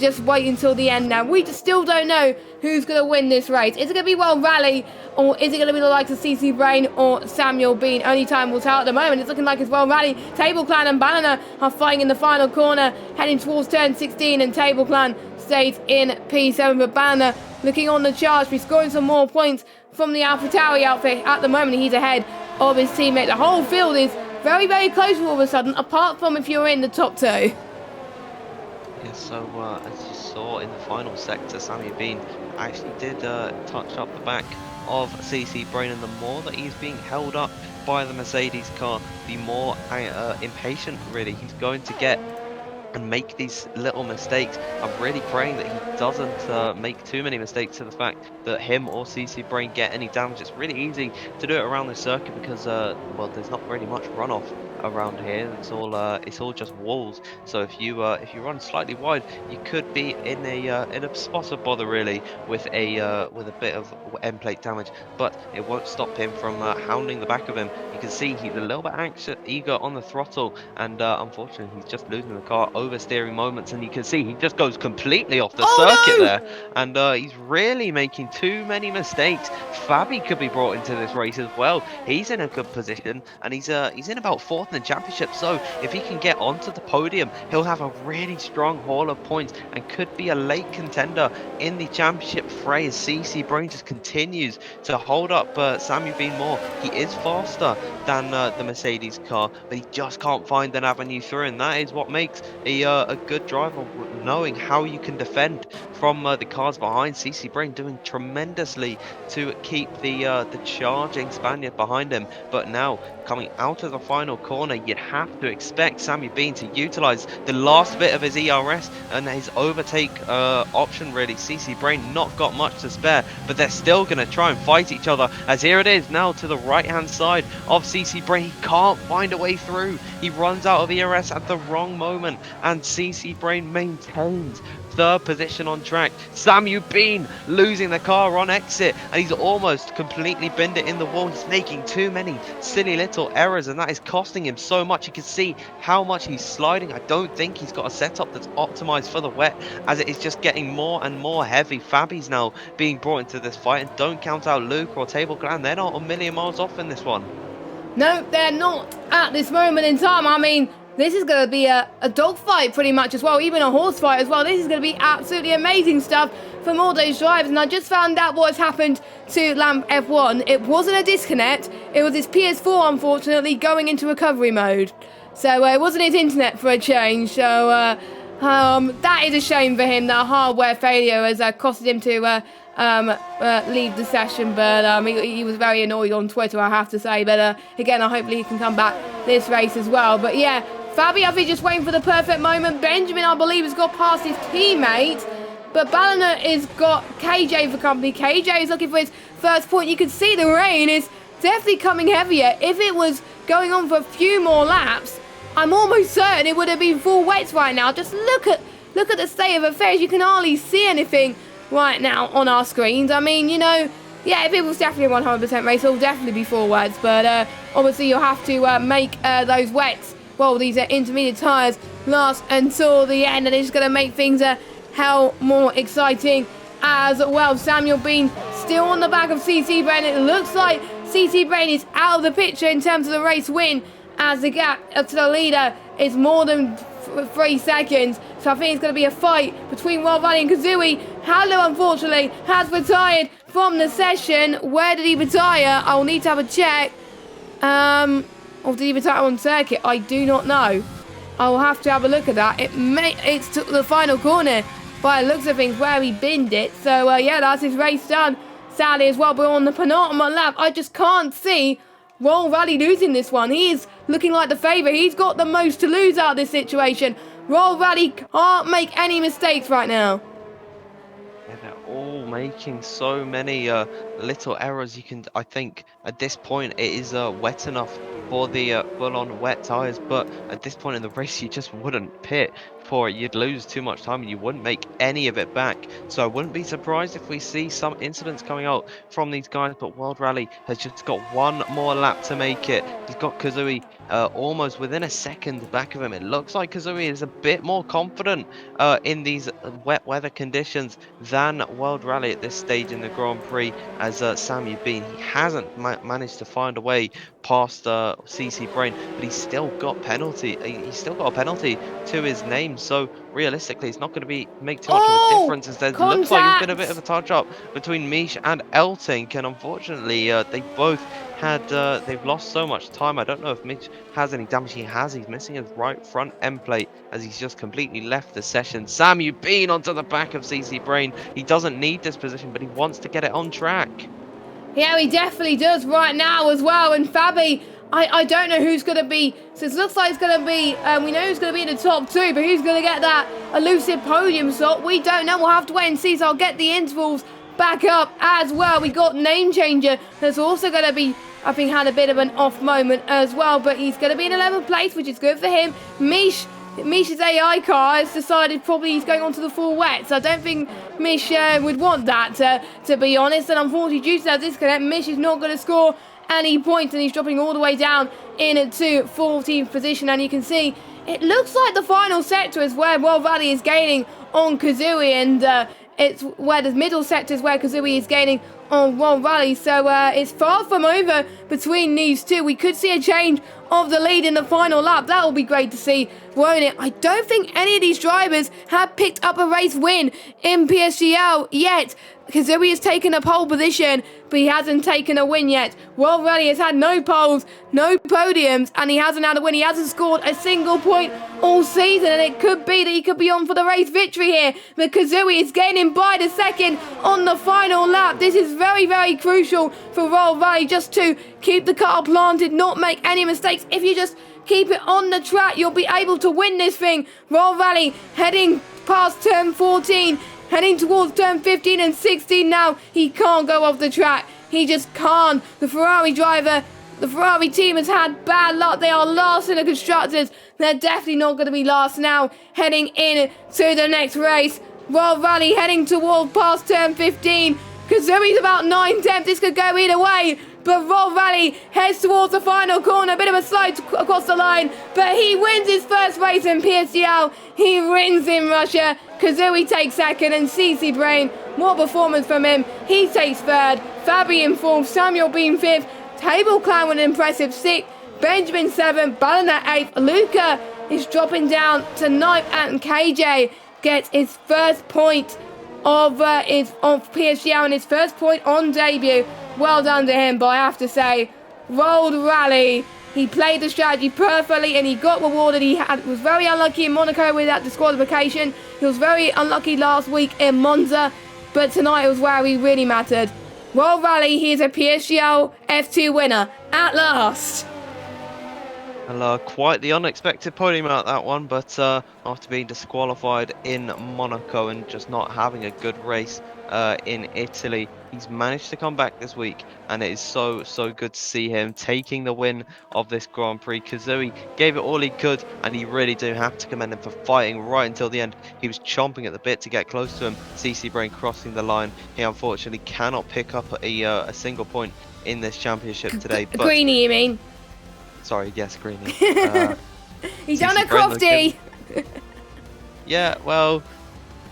just wait until the end now. We just still don't know who's going to win this race. Is it going to be World Rally, or is it going to be the likes of CC Brain or Samuel Bean? Only time will tell at the moment. It's looking like it's World Rally. Table Clan and Banana are fighting in the final corner, heading towards turn 16, and Table Clan stays in P7, but Banana looking on the charge, he's scoring some more points from the AlphaTauri outfit. At the moment, he's ahead of his teammate. The whole field is very, very close all of a sudden, apart from if you're in the top 2. Yeah, so as you saw in the final sector, Sammy Bean actually did touch up the back of CC Brain, and the more that he's being held up by the Mercedes car, the more impatient really he's going to get and make these little mistakes. I'm really praying that he doesn't make too many mistakes to the fact that him or CC Brain get any damage. It's really easy to do it around the circuit because well, there's not really much runoff around here. It's all just walls. So if you run slightly wide, you could be in a spot of bother really with a bit of end plate damage. But it won't stop him from hounding the back of him. You can see he's a little bit anxious, eager on the throttle, and unfortunately he's just losing the car oversteering moments, and you can see he just goes completely off the circuit there, and he's really making too many mistakes. Fabi could be brought into this race as well. He's in a good position, and he's in about 4th the championship. So if he can get onto the podium, he'll have a really strong haul of points and could be a late contender in the championship fray as CC Brain just continues to hold up Samuel Bean more. He is faster than the Mercedes car, but he just can't find an avenue through, and that is what makes a good driver, knowing how you can defend from the cars behind. CC Brain doing tremendously to keep the charging Spaniard behind him, but now coming out of the final corner, you'd have to expect Sammy Bean to utilize the last bit of his ERS and his overtake option. Really, CC Brain not got much to spare, but they're still going to try and fight each other, as here it is now to the right hand side of CC Brain. He can't find a way through. He runs out of ERS at the wrong moment, and CC Brain maintains third position on track. Samuel Bean losing the car on exit, and he's almost completely binned it in the wall. He's making too many silly little errors, and that is costing him so much. You can see how much he's sliding. I don't think he's got a setup that's optimized for the wet, as it is just getting more and more heavy. Fabi's now being brought into this fight, and don't count out Luke or Table Clan. They're not a million miles off in this one. No, they're not at this moment in time. I mean, this is going to be a dogfight pretty much as well, even a horse fight as well. This is going to be absolutely amazing stuff from all those drivers. And I just found out what has happened to Lamp F1. It wasn't a disconnect. It was his PS4, unfortunately, going into recovery mode. So it wasn't his internet for a change. So that is a shame for him. That hardware failure has costed him to leave the session, but he was very annoyed on Twitter, I have to say. But again, hopefully he can come back this race as well. But yeah, Fabi, I think, just waiting for the perfect moment. Benjamin, I believe, has got past his teammate, but Ballina has got KJ for company. KJ is looking for his first point. You can see the rain is definitely coming heavier. If it was going on for a few more laps, I'm almost certain it would have been full wets right now. Just look at the state of affairs. You can hardly see anything right now on our screens. I mean, you know, yeah, if it was definitely a 100% race, it'll definitely be full wets, but obviously you'll have to make those wets, well, these intermediate tyres, last until the end, and it's going to make things a hell more exciting as well. Samuel Bean still on the back of CC Brain. It looks like CC Brain is out of the picture in terms of the race win, as the gap to the leader is more than 3 seconds. So I think it's going to be a fight between World Rally and Kazooie. Halo, unfortunately, has retired from the session. Where did he retire? I will need to have a check. Or did he retire on circuit? I do not know. I will have to have a look at that. It's to the final corner by the looks of things where he binned it. So yeah, that's his race done. Sadly as well, but on the penultimate lap, I just can't see Roll Rally losing this one. He is looking like the favourite. He's got the most to lose out of this situation. Roll Rally can't make any mistakes right now. Yeah, they're all making so many little errors. I think at this point it is wet enough for the full-on wet tyres, but at this point in the race you just wouldn't pit for it. You'd lose too much time and you wouldn't make any of it back. So I wouldn't be surprised if we see some incidents coming out from these guys, but World Rally has just got one more lap to make it. He's got Kazooie almost within a second back of him. It looks like Kazooie is a bit more confident in these wet weather conditions than World Rally at this stage in the Grand Prix, as Samuel Bean, he hasn't managed to find a way past CC Brain, but he's still got a penalty to his name. So realistically, it's not going to make too much of a difference, as there looks like there's been a bit of a touch up between Mish and Eltink, and unfortunately they both had they've lost so much time. I don't know if Mitch has any damage. He's missing his right front end plate, as he's just completely left the session. Samuel Bean onto the back of CC Brain. He doesn't need this position, but he wants to get it on track. Yeah, he definitely does right now as well. And Fabi, I don't know who's going to be, so it looks like it's going to be, we know who's going to be in the top 2, but who's going to get that elusive podium slot, we don't know. We'll have to wait and see. So I'll get the intervals back up as well. We got Name Changer that's also going to be, I think, had a bit of an off moment as well, but he's going to be in 11th place, which is good for him. Mish's AI car has decided probably he's going on to the full wet, so I don't think Mish would want that, to be honest. And unfortunately, due to that disconnect, Mish is not going to score any points, and he's dropping all the way down into 14th position. And you can see it looks like the final sector is where World Rally is gaining on Kazooie, and it's where the middle sector is where Kazooie is gaining on World Rally. So it's far from over between these two. We could see a change of the lead in the final lap. That will be great to see, won't it? I don't think any of these drivers have picked up a race win in PSGL yet. Kazooie has taken a pole position, but he hasn't taken a win yet. World Rally has had no poles, no podiums, and he hasn't had a win. He hasn't scored a single point all season, and it could be that he could be on for the race victory here. But Kazooie is gaining by the second on the final lap. This is very, very crucial for World Rally, just to keep the car planted, not make any mistakes. If you just keep it on the track, you'll be able to win this thing. World Rally heading past turn 14. Heading towards turn 15 and 16 now. He can't go off the track. He just can't. The Ferrari driver, the Ferrari team has had bad luck. They are last in the Constructors. They're definitely not going to be last now. Heading in to the next race. World Rally heading towards past turn 15. Kazooie's about 9/10. This could go either way. But World Rally heads towards the final corner. A bit of a slide across the line. But he wins his first race in PSGL. He wins in Russia. Kazooie takes second, and CC Brain, what performance from him. He takes third. Fabi in fourth. Samuel Bean fifth. Table Clown with an impressive sixth. Benjamin seventh. Ballon eighth. Luca is dropping down to ninth, and KJ gets his first point of PSGL and his first point on debut. Well done to him, but I have to say, World Rally, he played the strategy perfectly and he got rewarded. He was very unlucky in Monaco with that disqualification. He was very unlucky last week in Monza, but tonight was where he really mattered. World Rally, he is a PSGL F2 winner at last. Well, quite the unexpected podium out that one, but after being disqualified in Monaco and just not having a good race in Italy, he's managed to come back this week, and it is so good to see him taking the win of this Grand Prix. Kazooie gave it all he could, and you really do have to commend him for fighting right until the end. He was chomping at the bit to get close to him. CC Brain crossing the line. He unfortunately cannot pick up a single point in this championship today. But Greenie, you mean? Sorry, yes, Greenie. He's on a crofty. Yeah, well,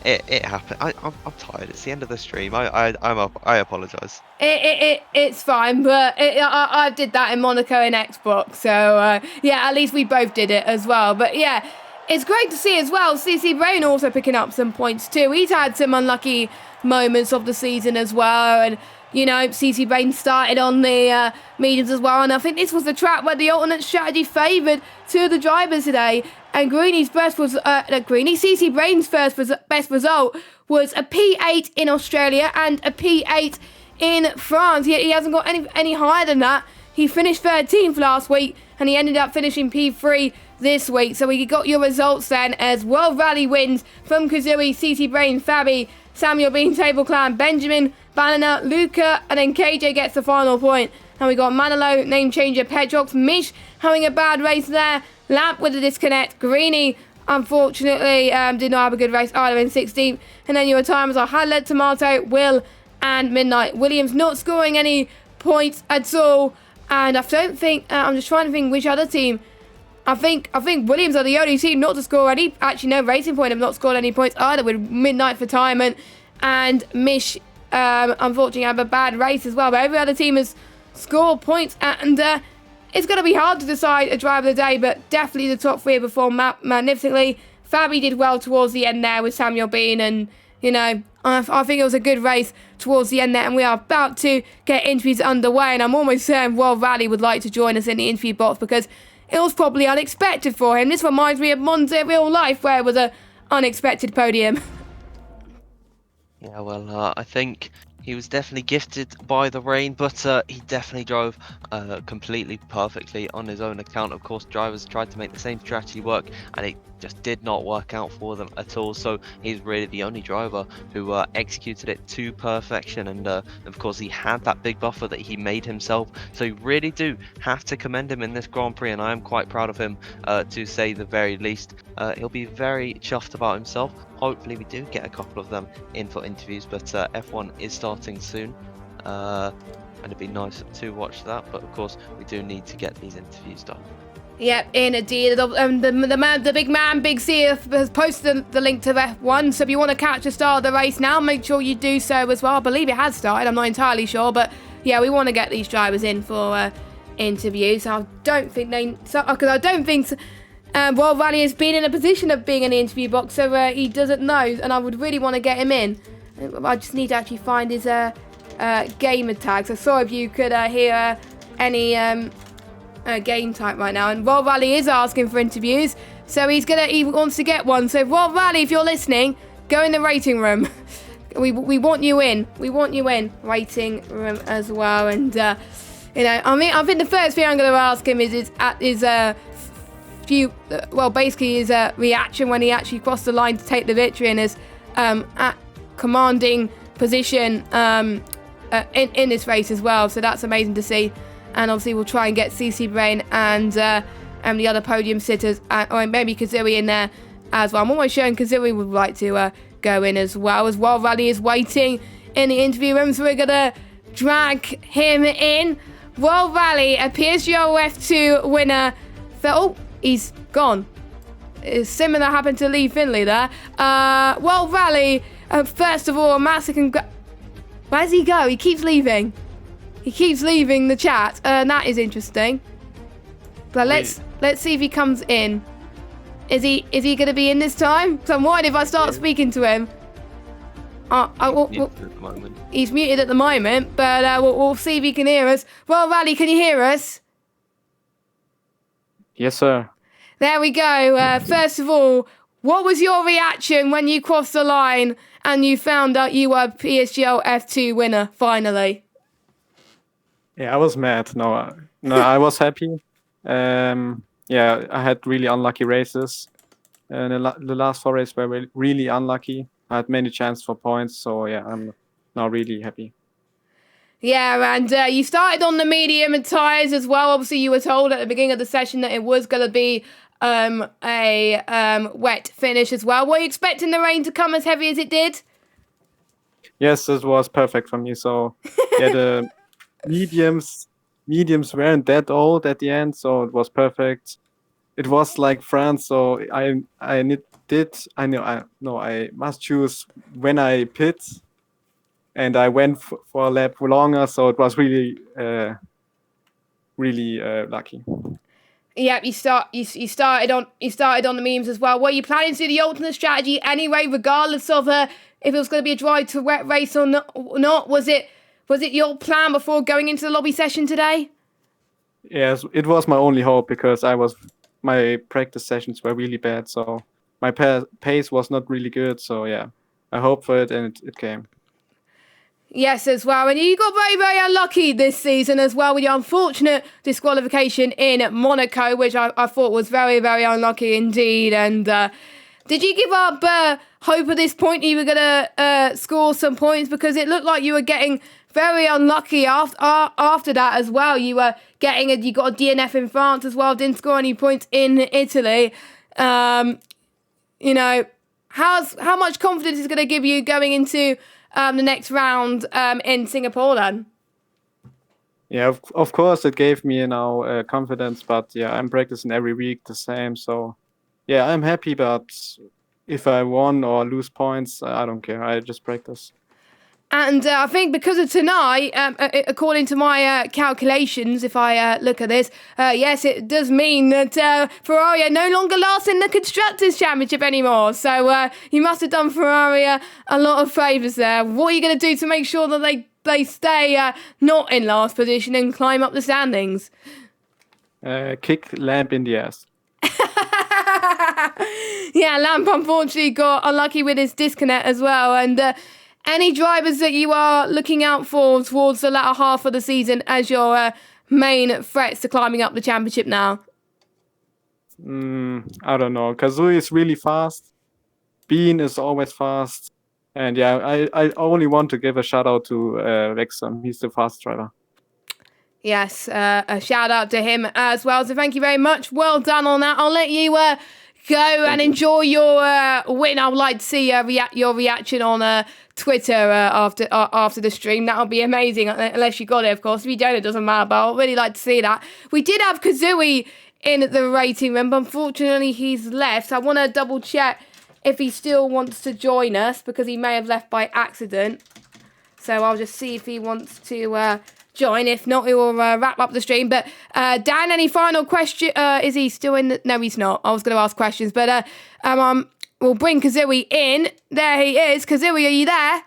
it happened. I'm tired. It's the end of the stream. I'm up. I apologise. It's fine, but I did that in Monaco and Xbox, so yeah, at least we both did it as well. But yeah, it's great to see as well. CC Brain also picking up some points too. He's had some unlucky moments of the season as well, and you know, CC Brain started on the mediums as well, and I think this was the track where the alternate strategy favoured two of the drivers today. And Greenie's best was CC Brain's best result was a P8 in Australia and a P8 in France. He hasn't got any higher than that. He finished 13th last week, and he ended up finishing P3 this week. So we got your results then as World Rally wins from Kazooie, CC Brain, Fabi, Samuel Bean, Table Clan, Benjamin, Banana, Luca, and then KJ gets the final point. And we got Manolo, Name Changer, Petrox, Mish having a bad race there. Lamp with a disconnect. Greenie, unfortunately, did not have a good race either in 16th. And then your timers are Hadlet, Tomato, Will, and Midnight. Williams not scoring any points at all. And I don't think, I'm just trying to think which other team. I think Williams are the only team not to score any. Actually, no, Racing Point have not scored any points either, with Midnight for Retirement. And Mish, unfortunately, have a bad race as well. But every other team has scored points, and it's going to be hard to decide a driver of the day, but definitely the top three performed magnificently. Fabi did well towards the end there with Samuel Bean, and, you know, I think it was a good race towards the end there, and we are about to get interviews underway, and I'm almost certain World Rally would like to join us in the interview box, because it was probably unexpected for him. This reminds me of Monza real life, where it was an unexpected podium. Yeah, well, I think he was definitely gifted by the rain, but he definitely drove completely perfectly on his own account. Of course, drivers tried to make the same strategy work, and it just did not work out for them at all. So he's really the only driver who executed it to perfection, and of course he had that big buffer that he made himself. So you really do have to commend him in this Grand Prix, and I am quite proud of him, to say the very least. He'll be very chuffed about himself. Hopefully we do get a couple of them in for interviews, but F1 is starting soon, and it'd be nice to watch that. But of course we do need to get these interviews done. Yep, indeed. The big man, Big C, has posted the link to F1. So if you want to catch the start of the race now, make sure you do so as well. I believe it has started. I'm not entirely sure, but yeah, we want to get these drivers in for interviews. I don't think Royal Rally has been in a position of being in the interview box, so he doesn't know, and I would really want to get him in. I just need to actually find his gamer tags. I saw if you could hear any game type right now, and Royal Rally is asking for interviews, so he wants to get one. So Royal Rally, if you're listening, go in the rating room. we want you in. We want you in rating room as well. And I think the first thing I'm going to ask him is his reaction when he actually crossed the line to take the victory and is at commanding position in this race as well. So that's amazing to see. And obviously we'll try and get CC Brain and the other podium sitters, or maybe Kazooie in there as well. I'm almost showing Kazooie would like to go in as well, as World Rally is waiting in the interview room, so we're going to drag him in. World Rally, a PSGL F2 winner. Oh, he's gone. It's similar happened to Lee Finley there. World Rally, first of all, massive where does he go? He keeps leaving. He keeps leaving the chat, and that is interesting. But let's see if he comes in. Is he going to be in this time? So I'm worried if I start speaking to him. He's muted at the moment, but we'll see if he can hear us. Well, Rally, can you hear us? Yes, sir. There we go. First of all, what was your reaction when you crossed the line and you found out you were PSGL F2 winner finally? Yeah, I was mad. No, I was happy. Yeah, I had really unlucky races. And the last 4 races were really unlucky. I had many chances for points, so yeah, I'm now really happy. Yeah, and you started on the medium and tyres as well. Obviously, you were told at the beginning of the session that it was going to be a wet finish as well. Were you expecting the rain to come as heavy as it did? Yes, it was perfect for me. So yeah, the mediums weren't that old at the end, so it was perfect. It was like France, so I must choose when I pit, and I went for a lap longer, so it was really lucky. Yeah, you started on the memes as well. Were you planning to do the alternate strategy anyway, regardless of if it was going to be a dry to wet race or not? Was it your plan before going into the lobby session today? Yes, it was my only hope because my practice sessions were really bad, so my pace was not really good. So yeah, I hoped for it, and it came. Yes, as well. And you got very, very unlucky this season as well with your unfortunate disqualification in Monaco, which I thought was very, very unlucky indeed. And did you give up hope at this point you were going to score some points? Because it looked like you were getting very unlucky after that as well. You got a DNF in France as well, didn't score any points in Italy. How much confidence is going to give you going into the next round in Singapore then? Yeah, of course it gave me now confidence, but yeah, I'm practicing every week the same. So yeah, I'm happy, but if I won or lose points, I don't care. I just practice. And I think because of tonight, according to my calculations, if I look at this, yes, it does mean that Ferrari are no longer last in the Constructors' Championship anymore. So you must have done Ferrari a lot of favours there. What are you going to do to make sure that they stay not in last position and climb up the standings? Kick Lamp in the ass. Yeah, Lamp unfortunately got unlucky with his disconnect as well. And any drivers that you are looking out for towards the latter half of the season as your main threats to climbing up the championship now? I don't know. Kazooie is really fast. Bean is always fast. And yeah, I only want to give a shout out to Wexham. He's the fast driver. Yes, a shout out to him as well. So thank you very much. Well done on that. I'll let you go and enjoy your win. I would like to see your reaction on Twitter after the stream. That'll be amazing, unless you got it, of course. If you don't, it doesn't matter, but I'd really like to see that. We did have Kazooie in the rating room, but unfortunately he's left. So I want to double check if he still wants to join us, because he may have left by accident. So I'll just see if he wants to join. If not, we will wrap up the stream. But Dan, any final question? Is he still in? No, he's not. I was going to ask questions, but we'll bring Kazooie in. There he is. Kazooie, are you there?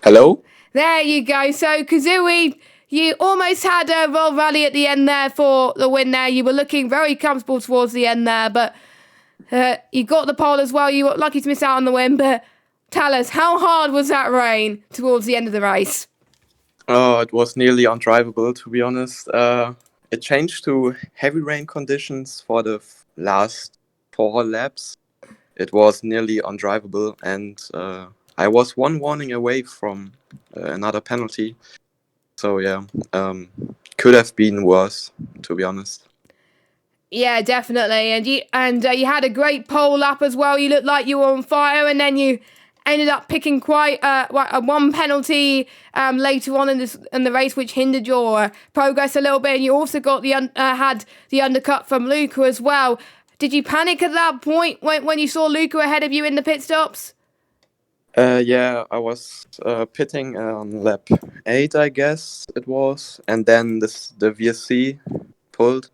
Hello? There you go. So Kazooie, you almost had a Royal Rally at the end there for the win there. You were looking very comfortable towards the end there, but you got the pole as well. You were lucky to miss out on the win, but tell us, how hard was that rain towards the end of the race? Oh, it was nearly undrivable, to be honest. It changed to heavy rain conditions for the last 4 laps. It was nearly undrivable, and I was 1 warning away from another penalty. So yeah, could have been worse, to be honest. Yeah, definitely. And you had a great pole up as well. You looked like you were on fire, and then you ended up picking quite a one penalty later on in the race, which hindered your progress a little bit. And you also got had the undercut from Luca as well. Did you panic at that point when you saw Luca ahead of you in the pit stops? Yeah, I was pitting on lap 8, I guess it was, and then the VSC pulled.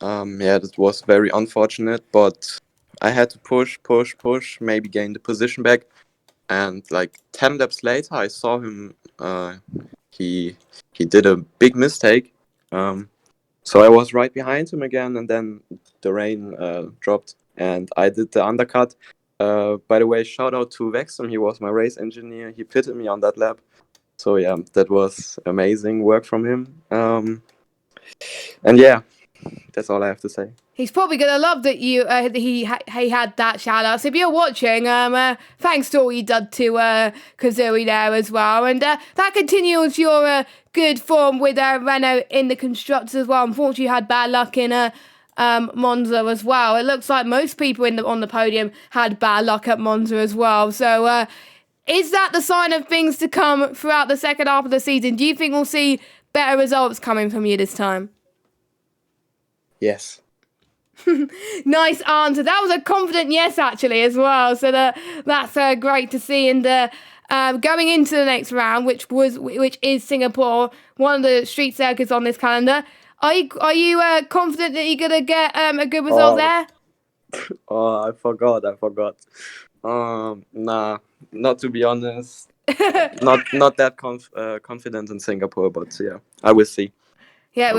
Yeah, that was very unfortunate, but I had to push, maybe gain the position back. And like 10 laps later, I saw him. He did a big mistake. So I was right behind him again, and then the rain dropped, and I did the undercut. By the way, shout out to Vexum. He was my race engineer. He pitted me on that lap. So yeah, that was amazing work from him. And yeah, that's all I have to say. He's probably going to love that he had that shout out. So if you're watching, thanks to all you did to Kazooie there as well. And that continues your good form with Renault in the constructors as well. Unfortunately, you had bad luck in Monza as well. It looks like most people on the podium had bad luck at Monza as well. So is that the sign of things to come throughout the second half of the season? Do you think we'll see better results coming from you this time? Yes. Nice answer. That was a confident yes, actually, as well. So that's great to see. And going into the next round, which is Singapore, one of the street circuits on this calendar. Are you confident that you're gonna get a good result there? Oh, I forgot. Nah, not to be honest. not that confident in Singapore, but yeah, I will see. Yeah,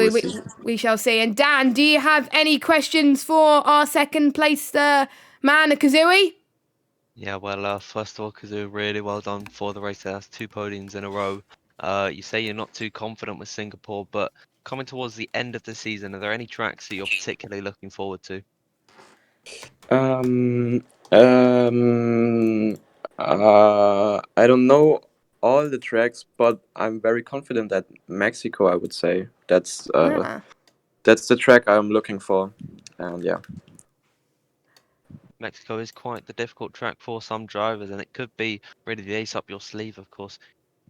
we shall see. And Dan, do you have any questions for our second place man, Kazooie? Yeah, well, first of all, Kazoo, really well done for the race. That's 2 podiums in a row. You say you're not too confident with Singapore, but coming towards the end of the season, are there any tracks that you're particularly looking forward to? I don't know all the tracks, but I'm very confident at Mexico, I would say. That's the track I'm looking for. And yeah. Mexico is quite the difficult track for some drivers, and it could be really the ace up your sleeve, of course.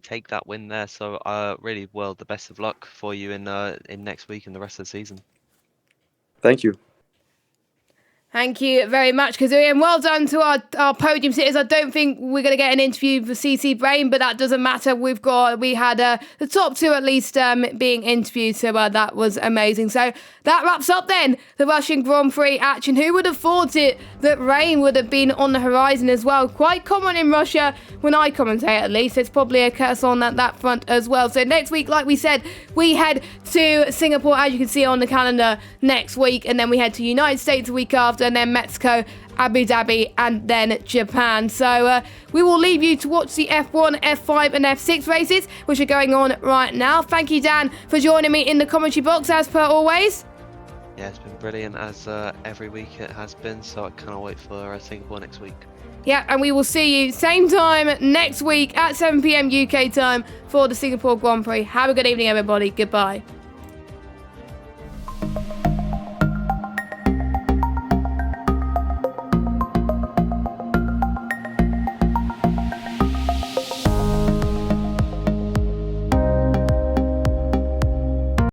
Take that win there. So really, well, the best of luck for you in next week and the rest of the season. Thank you. Thank you very much, Kazooie, and well done to our podium sitters. I don't think we're going to get an interview for CC Brain, but that doesn't matter. We had the top 2 at least being interviewed, so that was amazing. So that wraps up then the Russian Grand Prix action. Who would have thought it that rain would have been on the horizon as well? Quite common in Russia when I commentate, at least. It's probably a curse on that front as well. So next week, like we said, we head to Singapore, as you can see on the calendar, next week, and then we head to United States the week after, and then Mexico, Abu Dhabi, and then Japan. So we will leave you to watch the F1, F5 and F6 races, which are going on right now. Thank you, Dan, for joining me in the commentary box, as per always. Yeah, it's been brilliant, as every week it has been, so I cannot wait for Singapore next week. Yeah, and we will see you same time next week at 7 p.m. UK time for the Singapore Grand Prix. Have a good evening, everybody. Goodbye.